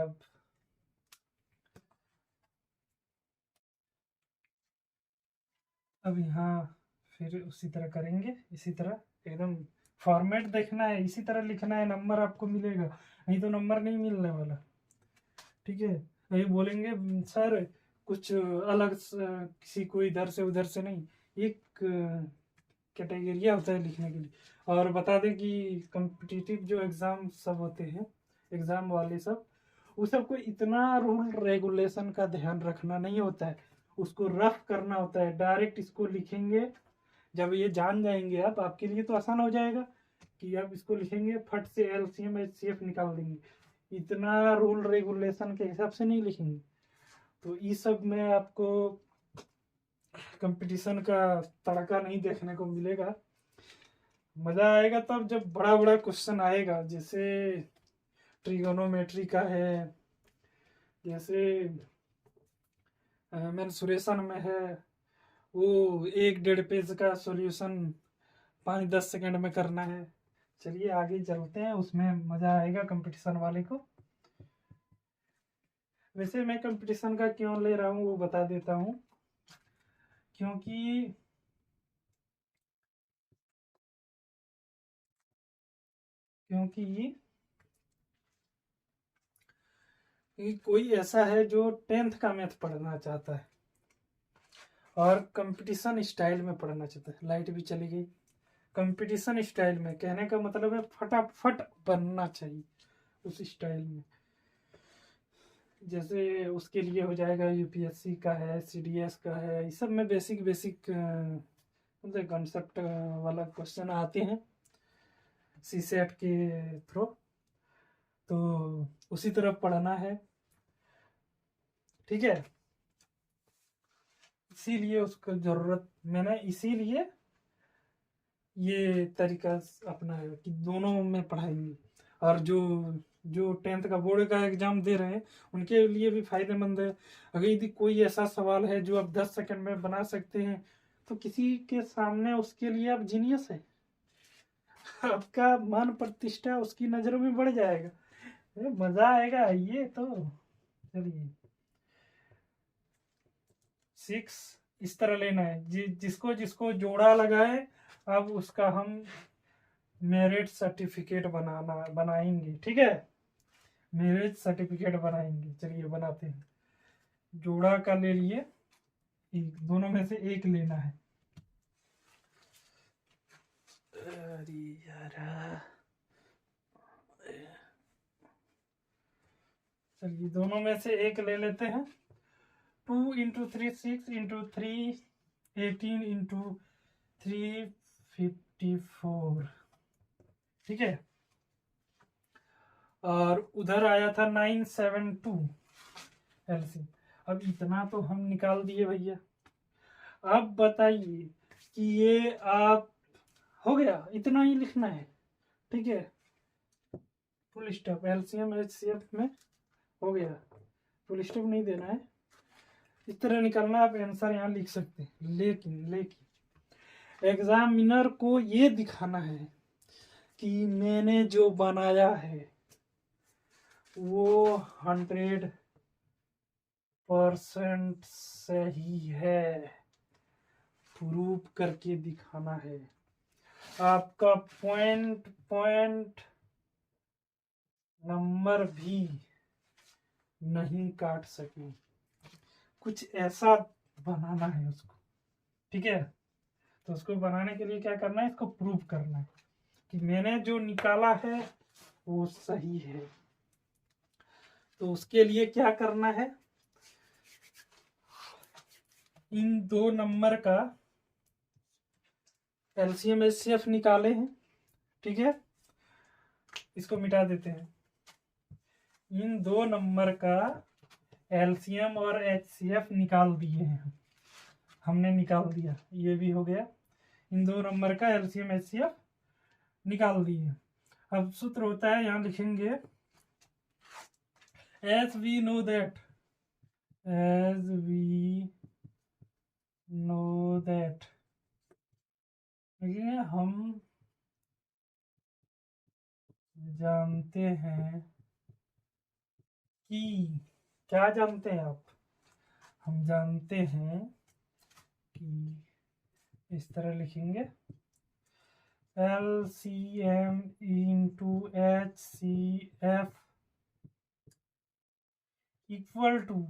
अब यहाँ फिर उसी तरह करेंगे, इसी तरह एकदम फॉर्मेट देखना है, इसी तरह लिखना है, नंबर आपको मिलेगा, नहीं तो नंबर नहीं मिलने वाला। ठीक है, नहीं बोलेंगे सर कुछ अलग किसी को इधर से उधर से नहीं, एक कैटेगरिया होता है लिखने के लिए। और बता दें कि कॉम्पिटिटिव जो एग्ज़ाम सब होते हैं, एग्ज़ाम वाले सब, उस सबको इतना रूल रेगुलेशन का ध्यान रखना नहीं होता है, उसको रफ करना होता है। डायरेक्ट इसको लिखेंगे, जब ये जान जाएंगे आप, आपके लिए तो आसान हो जाएगा कि आप इसको लिखेंगे, फट से एलसीएम एचसीएफ निकाल देंगे। इतना रूल रेगुलेशन के हिसाब से नहीं लिखेंगे। तो इस सब में आपको कंपटीशन का तड़का नहीं देखने को मिलेगा। मजा आएगा तब जब बड़ा बड़ा क्वेश्चन आएगा, जैसे ट्रिगोनोमेट्री का है, जैसे मेंसुरेशन में है, वो 1-1.5 पेज का सॉल्यूशन 5-10 सेकंड में करना है। चलिए आगे चलते हैं, उसमें मजा आएगा कंपटीशन वाले को। वैसे मैं कंपटीशन का क्यों ले रहा हूँ वो बता देता हूँ, क्योंकि कोई ऐसा है जो 10th का मैथ पढ़ना चाहता है और कंपटीशन स्टाइल में पढ़ना चाहता है। लाइट भी चली गई। कंपटीशन स्टाइल में कहने का मतलब है फटाफट बनना चाहिए उस स्टाइल में। जैसे उसके लिए हो जाएगा यूपीएससी का है, सीडीएस का है, इस सब में बेसिक बेसिक कॉन्सेप्ट वाला क्वेश्चन आते हैं सीसेट के थ्रू, तो उसी तरफ पढ़ना है। ठीक है, इसीलिए उसको जरूरत, मैंने इसीलिए ये तरीका अपना है कि दोनों में पढ़ाएंगे। और जो जो 10th का बोर्ड का एग्जाम दे रहे हैं उनके लिए भी फायदेमंद है। अगर यदि कोई ऐसा सवाल है जो आप 10 सेकंड में बना सकते हैं, तो किसी के सामने उसके लिए आप जीनियस है। आपका मान प्रतिष्ठा उसकी नजरों में बढ़ जाएगा, मजा आएगा ये तो। चलिए 6 इस तरह लेना है, जिसको जिसको जोड़ा लगाए, अब उसका हम मेरिट सर्टिफिकेट बनाएंगे। ठीक है, मेरिट सर्टिफिकेट बनाएंगे। चलिए बनाते हैं। जोड़ा का ले लिए, दोनों में से एक लेना है। अरे यार, चलिए दोनों में से एक ले लेते हैं। 2 × 3 6 × 3 18 × 3 54। ठीक है, और उधर आया था 972 एलसी। अब इतना तो हम निकाल दिए भैया। अब बताइए कि ये आप हो गया, इतना ही लिखना है। ठीक है, फुल स्टॉप, एलसीएम एचसीएफ में हो गया, फुल स्टॉप नहीं देना है। इस तरह निकालना, आप आंसर यहाँ लिख सकते हैं। लेकिन एग्जामिनर को ये दिखाना है कि मैंने जो बनाया है वो 100% सही है, प्रूव करके दिखाना है। आपका पॉइंट नंबर भी नहीं काट सके, कुछ ऐसा बनाना है उसको। ठीक है, तो उसको बनाने के लिए क्या करना है, इसको प्रूव करना है कि मैंने जो निकाला है वो सही है। तो उसके लिए क्या करना है, इन दो नंबर का एलसीएम एचसीएफ निकाले हैं। ठीक है, इसको मिटा देते हैं। इन दो नंबर का एलसीएम और एचसीएफ निकाल दिए हैं, हमने निकाल दिया, ये भी हो गया। इन दो नंबर का एलसीएम एचसीएफ निकाल दिए। अब सूत्र होता है, यहां लिखेंगे as we know that हम जानते हैं कि, क्या जानते हैं आप, हम जानते हैं कि, इस तरह लिखेंगे LCM into HCF equal to,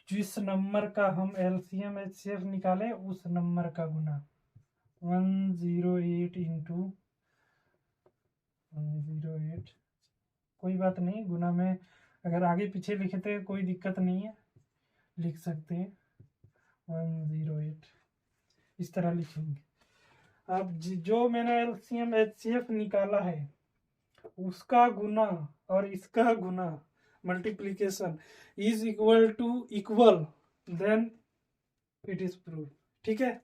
जिस नंबर का हम LCM HCF निकाले उस नंबर का गुना 108 इंटू 108। कोई बात नहीं, गुना में अगर आगे पीछे लिखे थे कोई दिक्कत नहीं है, लिख सकते हैं 108, इस तरह लिखेंगे। अब जो मैंने LCM HCF निकाला है उसका गुना और इसका गुना multiplication is equal to equal, then it is prove. ठीक है,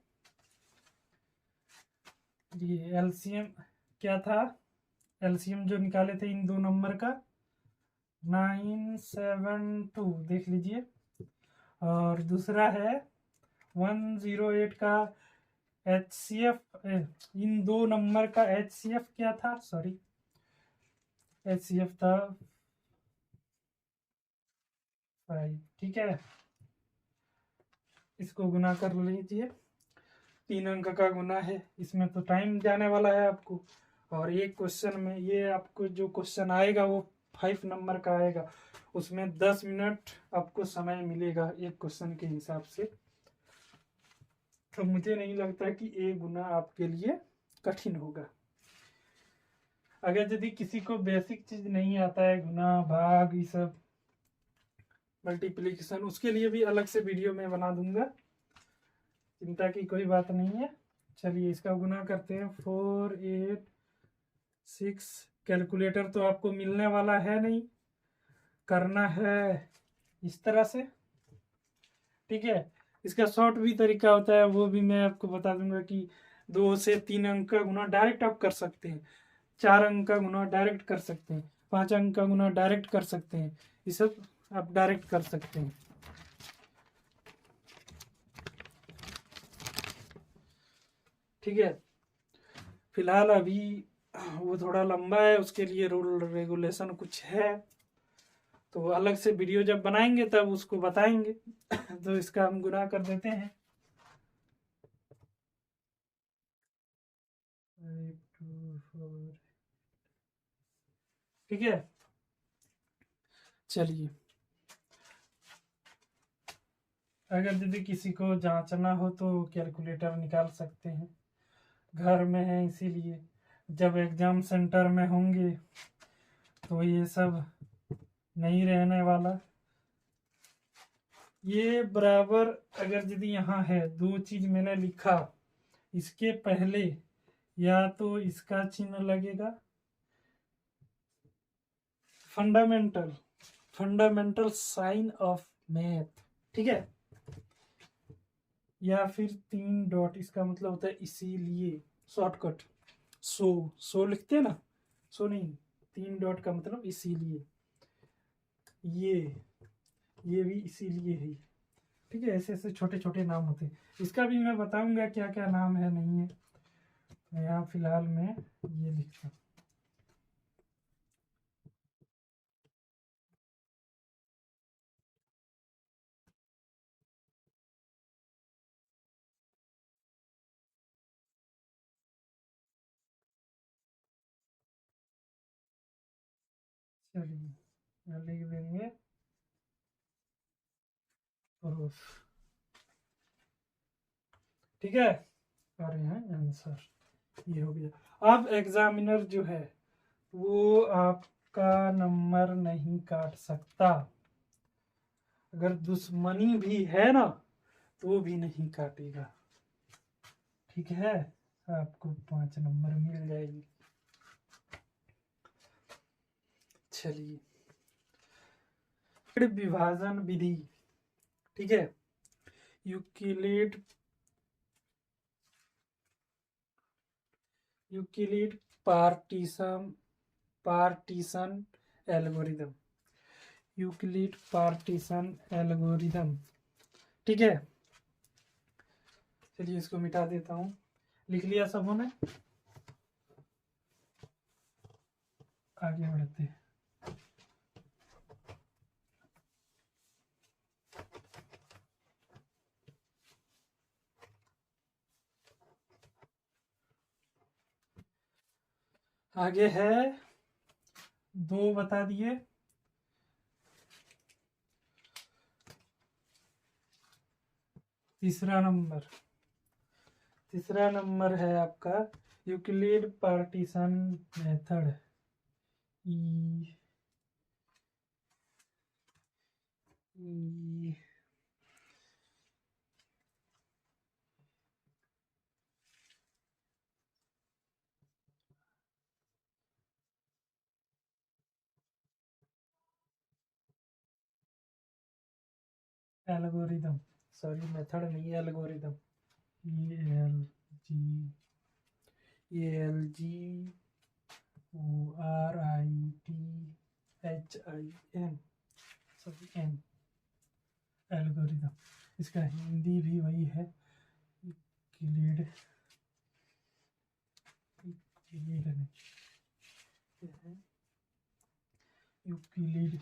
ये एलसीएम क्या था, एलसीएम जो निकाले थे इन दो नंबर का 972 देख लीजिए, और दूसरा है 108 का HCF, इन दो नंबर का HCF क्या था, सॉरी HCF था 5। ठीक है, इसको गुना कर लीजिए, 3 अंक का गुना है, इसमें तो टाइम जाने वाला है आपको। और एक क्वेश्चन में ये आपको जो क्वेश्चन आएगा वो 5 नंबर का आएगा, उसमें 10 मिनट आपको समय मिलेगा एक क्वेश्चन के हिसाब से। तो मुझे नहीं लगता कि ये गुना आपके लिए कठिन होगा। अगर यदि किसी को बेसिक चीज नहीं आता है, गुना भाग ये सब मल्टीप्लीकेशन, उसके लिए भी अलग से वीडियो में बना दूंगा, चिंता की कोई बात नहीं है। चलिए इसका गुना करते हैं, 486। कैलकुलेटर तो आपको मिलने वाला है नहीं, करना है इस तरह से। ठीक है, इसका शॉर्ट भी तरीका होता है, वो भी मैं आपको बता दूंगा कि 2 से 3 अंक का गुना डायरेक्ट आप कर सकते हैं, 4 अंक का गुना डायरेक्ट कर सकते हैं, 5 अंक का गुना डायरेक्ट कर सकते हैं, ये सब आप डायरेक्ट कर सकते हैं। ठीक है, फिलहाल अभी वो थोड़ा लंबा है, उसके लिए रूल रेगुलेशन कुछ है, तो अलग से वीडियो जब बनाएंगे तब उसको बताएंगे। तो इसका हम गुना कर देते हैं, 524। ठीक है, चलिए अगर यदि किसी को जांचना हो तो कैलकुलेटर निकाल सकते हैं, घर में है इसीलिए, जब एग्जाम सेंटर में होंगे तो ये सब नहीं रहने वाला। ये बराबर, अगर यदि यहाँ है दो चीज मैंने लिखा, इसके पहले या तो इसका चिन्ह लगेगा, fundamental, fundamental sign of math. ठीक है, या फिर 3 डॉट, इसका मतलब होता है इसीलिए, शॉर्टकट सो लिखते हैं ना, सो नहीं, 3 डॉट का मतलब इसीलिए, ये ये भी इसीलिए है। ठीक है, ऐसे ऐसे छोटे छोटे नाम होते हैं, इसका भी मैं बताऊंगा क्या क्या नाम है नहीं है। यहाँ फिलहाल मैं ये लिखता हूँ। चलिए लिख देंगे प्रूफ। ठीक है, और यहाँ आंसर ये हो गया। अब एग्जामिनर जो है वो आपका नंबर नहीं काट सकता, अगर दुश्मनी भी है ना तो भी नहीं काटेगा। ठीक है, आपको 5 नंबर मिल जाएंगे। चलिए, विभाजन विधि। ठीक है, Euclid partition algorithm, Euclid partition algorithm. ठीक है, चलिए इसको मिटा देता हूँ। लिख लिया सबों ने? आगे बढ़ते हैं। आगे है 2 बता दिए। तीसरा नंबर है आपका Euclid partition method, E algorithm, sorry method नहीं, algorithm, ELGORITHIM, sorry M, algorithm. इसका हिंदी भी वही है, यूक्लिड यूक्लिड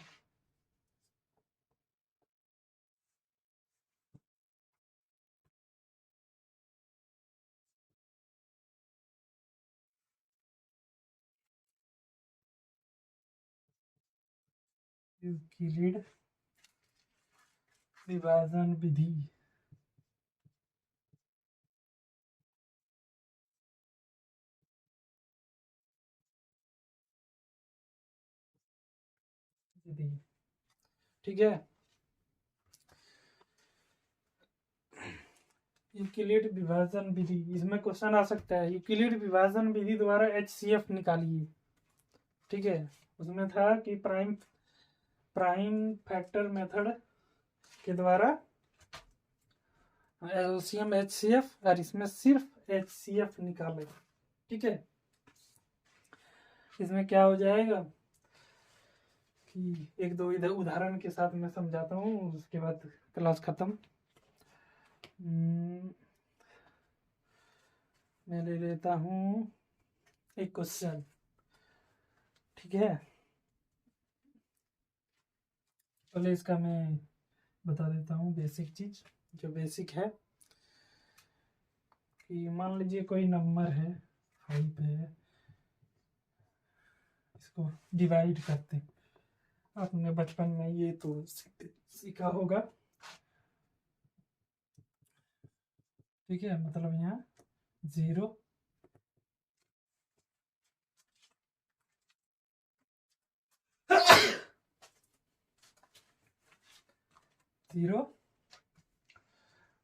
यूक्लिड विभाजन विधि। ठीक है, यूक्लिड विभाजन विधि, इसमें क्वेश्चन आ सकता है यूक्लिड विभाजन विधि द्वारा HCF निकालिए। ठीक है, उसमें था कि प्राइम फैक्टर मेथड के द्वारा LCM HCF, और इसमें सिर्फ HCF निकाले। ठीक है, इसमें क्या हो जाएगा कि 1-2 इधर उदाहरण के साथ मैं समझाता हूँ, उसके बाद क्लास खत्म। मैं ले लेता हूँ एक क्वेश्चन। ठीक है, पहले इसका मैं बता देता हूँ बेसिक चीज, जो बेसिक है कि मान लीजिए कोई नंबर है 5 है, इसको डिवाइड करते हैं। आपने बचपन में ये तो सीखा होगा। ठीक है, मतलब यहाँ 0 0।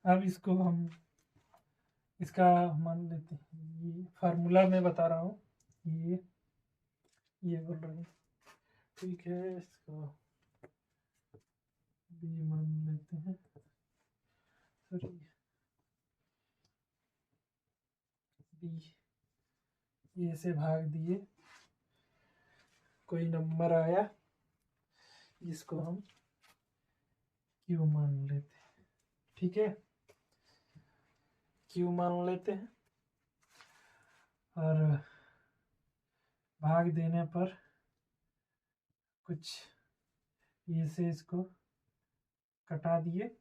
अब इसको हम इसका मान लेते हैं, ये फार्मूला मैं बता रहा हूँ, ये बोल रहे हैं। ठीक है, इसको भी मान लेते हैं, सॉरी बी, ये से भाग दिए, कोई नंबर आया, इसको हम क्यू मान लेते हैं। ठीक है, क्यू मान लेते हैं, और भाग देने पर कुछ ये से इसको कटा दिए,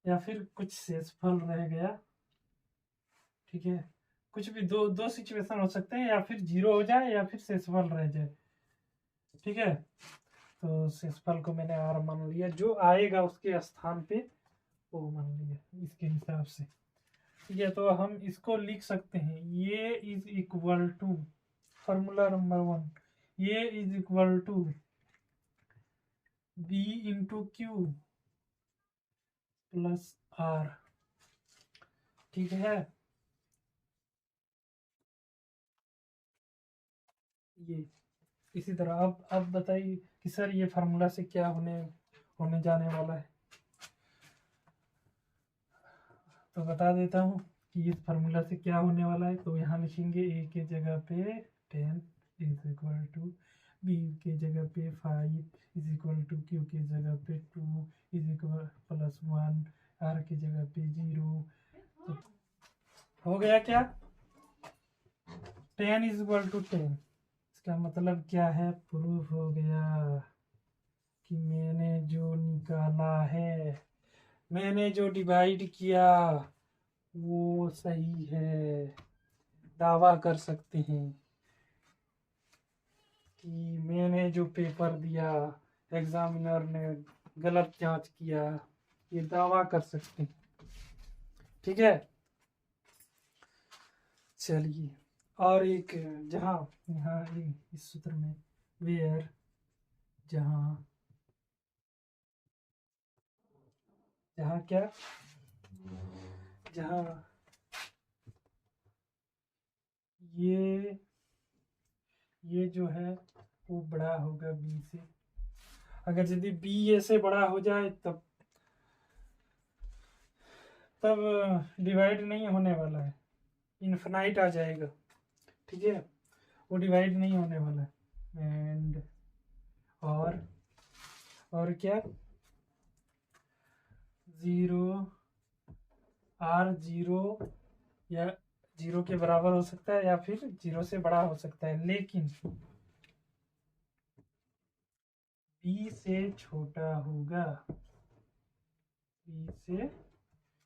या फिर कुछ शेषफल रह गया। ठीक है, कुछ भी दो सिचुएशन हो सकते हैं, या फिर 0 हो जाए या फिर शेषफल रह जाए। ठीक है, तो शेषफल को मैंने आर मान लिया, जो आएगा उसके स्थान पे वो मान लिया इसके हिसाब से। ठीक है, तो हम इसको लिख सकते हैं, ये is equal to formula number 1, ये is equal to B into Q plus R. ठीक है, ये इसी तरह अब बताइए कि सर ये फार्मूला से क्या होने जाने वाला है। तो बता देता हूँ कि इस फार्मूला से क्या होने वाला है। तो यहाँ लिखेंगे a के जगह पे 10 इज इक्वल टू b के जगह पे 5 इज इक्वल टू q के जगह पे 2 इज इक्वल प्लस 1 r की जगह पे 0। तो हो गया क्या, 10 इज इक्वल टू 10। इसका मतलब क्या है, प्रूफ हो गया कि मैंने जो निकाला है, मैंने जो डिवाइड किया वो सही है। दावा कर सकते हैं कि मैंने जो पेपर दिया एग्जामिनर ने गलत जांच किया, ये दावा कर सकते हैं। ठीक है, चलिए और एक, जहाँ यहाँ इस सूत्र में वेयर, जहाँ जहाँ क्या, जहाँ ये जो है वो बड़ा होगा बी से। अगर यदि बी ए से बड़ा हो जाए तब डिवाइड नहीं होने वाला है, इन्फिनाइट आ जाएगा। ठीक है, वो डिवाइड नहीं होने वाला है। एंड और क्या, 0 आर 0 या 0 के बराबर हो सकता है या फिर 0 से बड़ा हो सकता है, लेकिन बी से छोटा होगा, बी से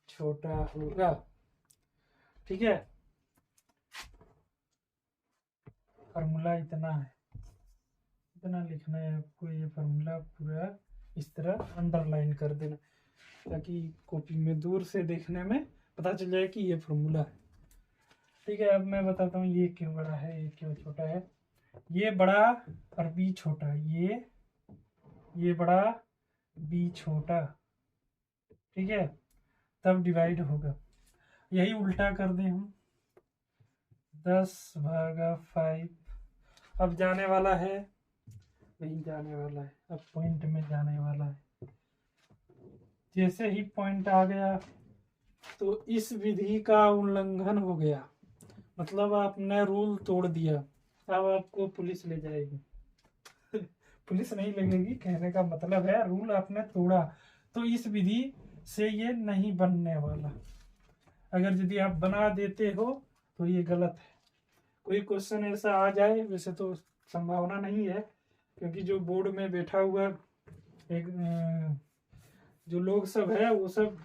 छोटा होगा। ठीक है, फार्मूला इतना है, इतना लिखना है आपको। ये फार्मूला पूरा इस तरह अंडरलाइन कर देना ताकि कॉपी में दूर से देखने में पता चल जाए कि ये फार्मूला है। ठीक है, अब मैं बताता हूँ ये क्यों बड़ा है, ये क्यों छोटा है। ये बड़ा और बी छोटा, ये बड़ा बी छोटा। ठीक है, तब डिवाइड होगा। यही उल्टा कर दें हम, 10/5 अब जाने वाला है, नहीं जाने वाला है, अब पॉइंट में जाने वाला है। जैसे ही पॉइंट आ गया तो इस विधि का उल्लंघन हो गया, मतलब आपने रूल तोड़ दिया। अब आपको पुलिस ले जाएगी। पुलिस नहीं लगेगी, कहने का मतलब है रूल आपने तोड़ा, तो इस विधि से ये नहीं बनने वाला। अगर यदि आप बना देते हो तो ये गलत है। कोई क्वेश्चन ऐसा आ जाए, वैसे तो संभावना नहीं है क्योंकि जो बोर्ड में बैठा हुआ एक जो लोग सब है वो सब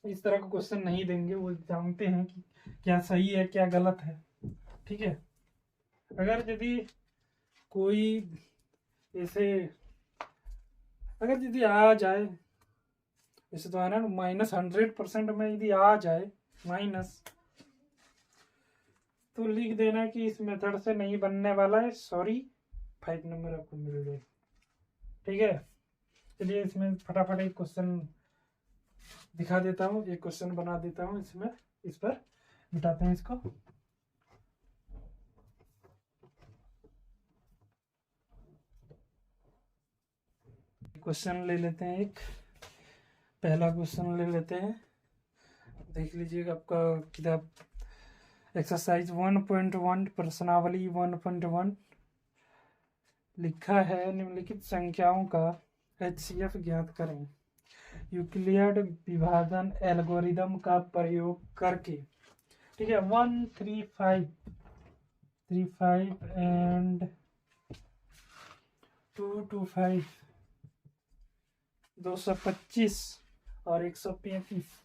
इस तरह का क्वेश्चन नहीं देंगे, वो जानते हैं कि क्या सही है क्या गलत है। ठीक है, अगर यदि कोई ऐसे अगर यदि आ जाए, वैसे तो है ना -100% में यदि आ जाए माइनस, तो लिख देना कि इस मेथड से नहीं बनने वाला है, सॉरी 5 नंबर आपको मिल जाए। ठीक है, चलिए इसमें फटाफट एक क्वेश्चन दिखा देता हूँ, एक क्वेश्चन बना देता हूँ इसमें, इस पर मिटाते हैं इसको। क्वेश्चन ले लेते हैं, एक पहला क्वेश्चन ले लेते हैं, देख लीजिएगा आपका किताब एक्सरसाइज 1.1 प्रश्नावली 1.1 लिखा है, निम्नलिखित संख्याओं का HCF ज्ञात करें यूक्लिड विभाजन एल्गोरिदम का प्रयोग करके। ठीक है, 1 3 5 एंड 2 2 5 225 और 135।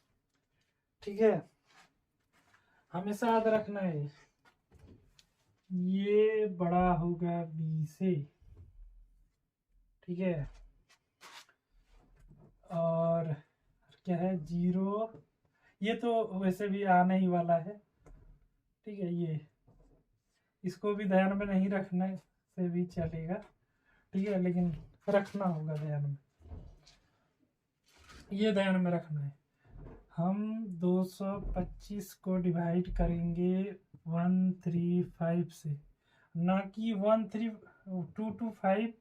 ठीक है, हमेशा याद रखना है ये बड़ा होगा बी से। ठीक है। और क्या है 0, ये तो वैसे भी आने ही वाला है। ठीक है, ये इसको भी ध्यान में नहीं रखने से भी चलेगा। ठीक है, लेकिन रखना होगा ध्यान में, ये ध्यान में रखना है। हम 225 को डिवाइड करेंगे 135 से, ना कि 225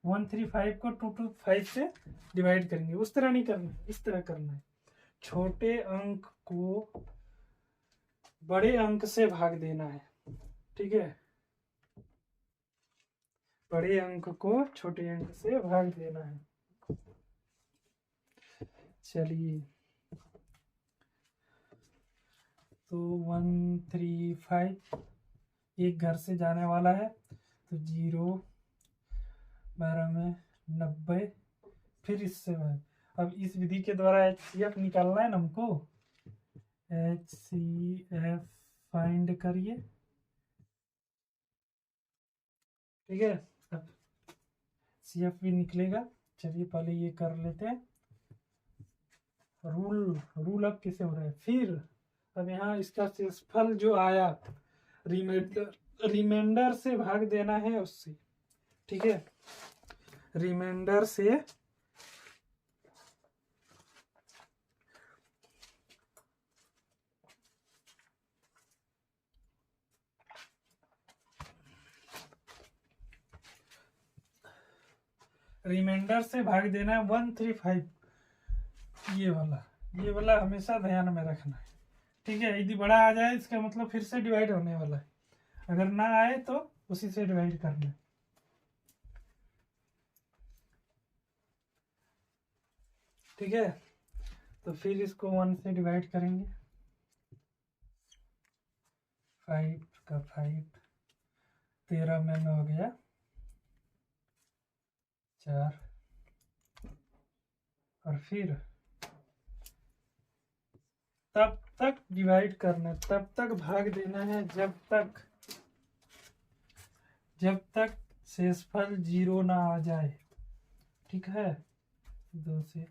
135 को 225 से डिवाइड करेंगे। उस तरह नहीं करना है, इस तरह करना है। छोटे अंक को बड़े अंक से भाग देना है। ठीक है, बड़े अंक को छोटे अंक से भाग देना है। चलिए, तो 135 एक घर से जाने वाला है, तो 0 12 में 90, फिर इससे भाग। अब इस विधि के द्वारा HCF निकालना है ना हमको। HCF फाइंड करिए। ठीक है, अब CF भी निकलेगा। चलिए पहले ये कर लेते हैं। रूल अब कैसे हो रहा है फिर। अब यहाँ इसका शेषफल जो आया, रिमाइंडर से भाग देना है उससे। ठीक है, रिमाइंडर से भाग देना है 135। ये वाला हमेशा ध्यान में रखना है। ठीक है, यदि बड़ा आ जाए इसका मतलब फिर से डिवाइड होने वाला है, अगर ना आए तो उसी से डिवाइड करना है। ठीक है, तो फिर इसको 1 से डिवाइड करेंगे। 5 का 5, 13 में हो गया 4, और फिर तब तक डिवाइड करना है, तब तक भाग देना है जब तक शेषफल 0 ना आ जाए। ठीक है, 2 से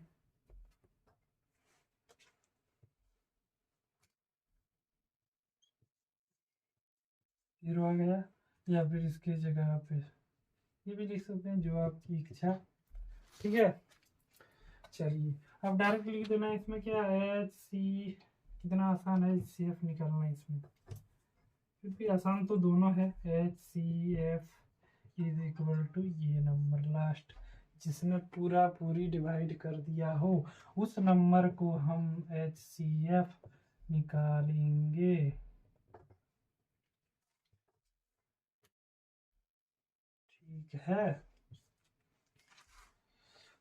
0 आ गया, या फिर इसके जगह पे ये भी लिख सकते हैं, जो आपकी इच्छा। ठीक है, चलिए अब डायरेक्ट लिख देना है। इसमें क्या है कितना आसान है HCF निकालना। इसमें क्योंकि आसान तो दोनों है। HCF इज इक्वल टू ये नंबर लास्ट, जिसने पूरी डिवाइड कर दिया हो उस नंबर को हम HCF निकालेंगे। ठीक है,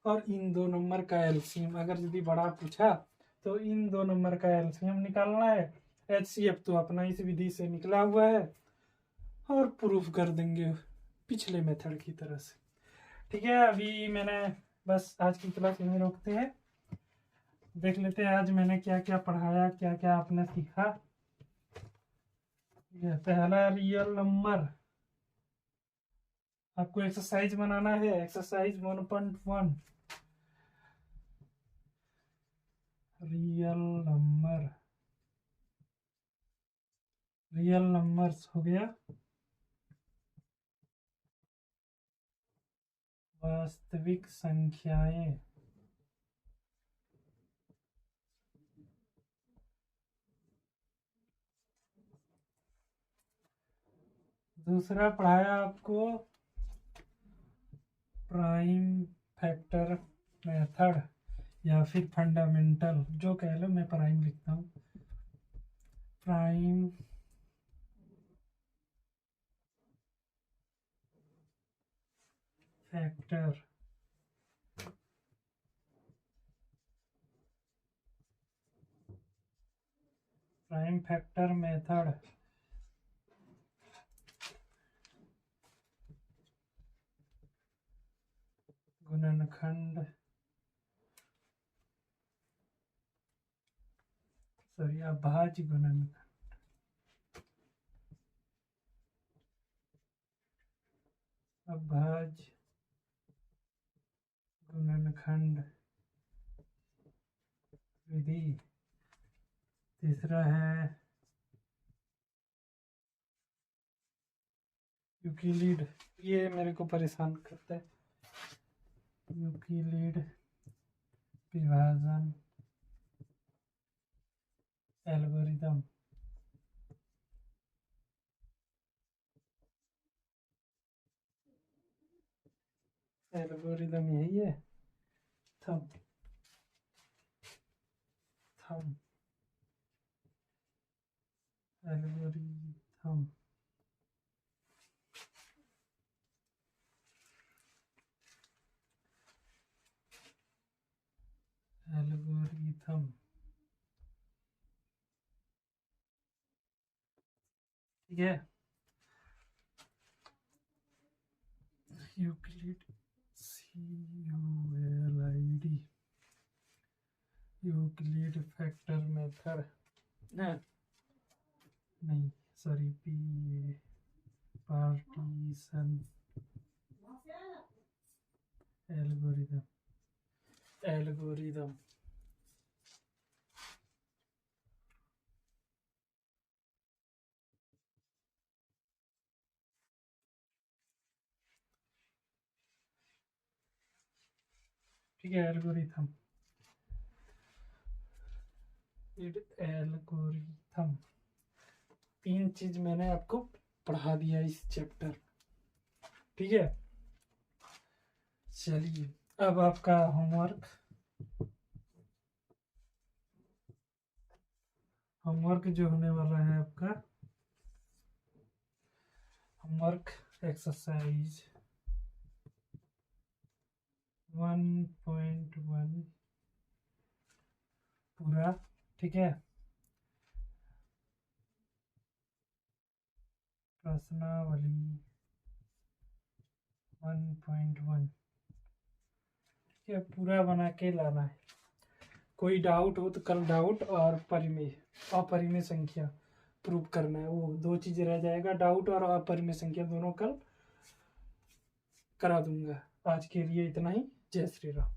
और इन दो नंबर का एलसीएम, अगर यदि बड़ा पूछा तो इन दो नंबर का एलसीएम निकालना है। HCF तो अपना इस विधि से निकला हुआ है, और प्रूफ कर देंगे पिछले मेथड की तरह से। ठीक है, अभी मैंने बस आज की क्लास यहीं रोकते हैं। देख लेते हैं आज मैंने क्या क्या पढ़ाया, क्या क्या आपने सीखा। पहला रियल नंबर, आपको एक्सरसाइज बनाना है। एक्सरसाइज 1.1, रियल नंबर्स हो गया। वास्तविक संख्याएं, दूसरा पढ़ाया आपको प्राइम फैक्टर मेथड, या फिर फंडामेंटल, जो कह लो, मैं प्राइम लिखता हूँ। प्राइम फैक्टर मेथड, गुणनखंड, सॉरी अभाज्य गुणनखंड, अभाज्य रेखाखंड विधि। तीसरा है यूक्लिड, ये मेरे को परेशान करता है। यूक्लिड विभाजन एल्गोरिदम। एल्गोरिदम यही है। थम एल्गोरिथम। एल्गोरिथम ठीक है। Euclid CULID Euclid factor method नहीं सॉरी पार्टीशन एल्गोरिदम। ठीक है एल्गोरिथम। एल्गोरिथम 3 चीज मैंने आपको पढ़ा दिया इस चैप्टर। ठीक है, चलिए अब आपका होमवर्क जो होने वाला है आपका होमवर्क एक्सरसाइज 1.1 पूरा। ठीक है, प्रश्नावली 1.1 ठीक है, पूरा बना के लाना है। कोई डाउट हो तो कल डाउट और अपरिमेय संख्या प्रूव करना है। वो 2 चीजें रह जाएगा, डाउट और अपरिमेय संख्या दोनों कल करा दूंगा। आज के लिए इतना ही। जय श्री राम।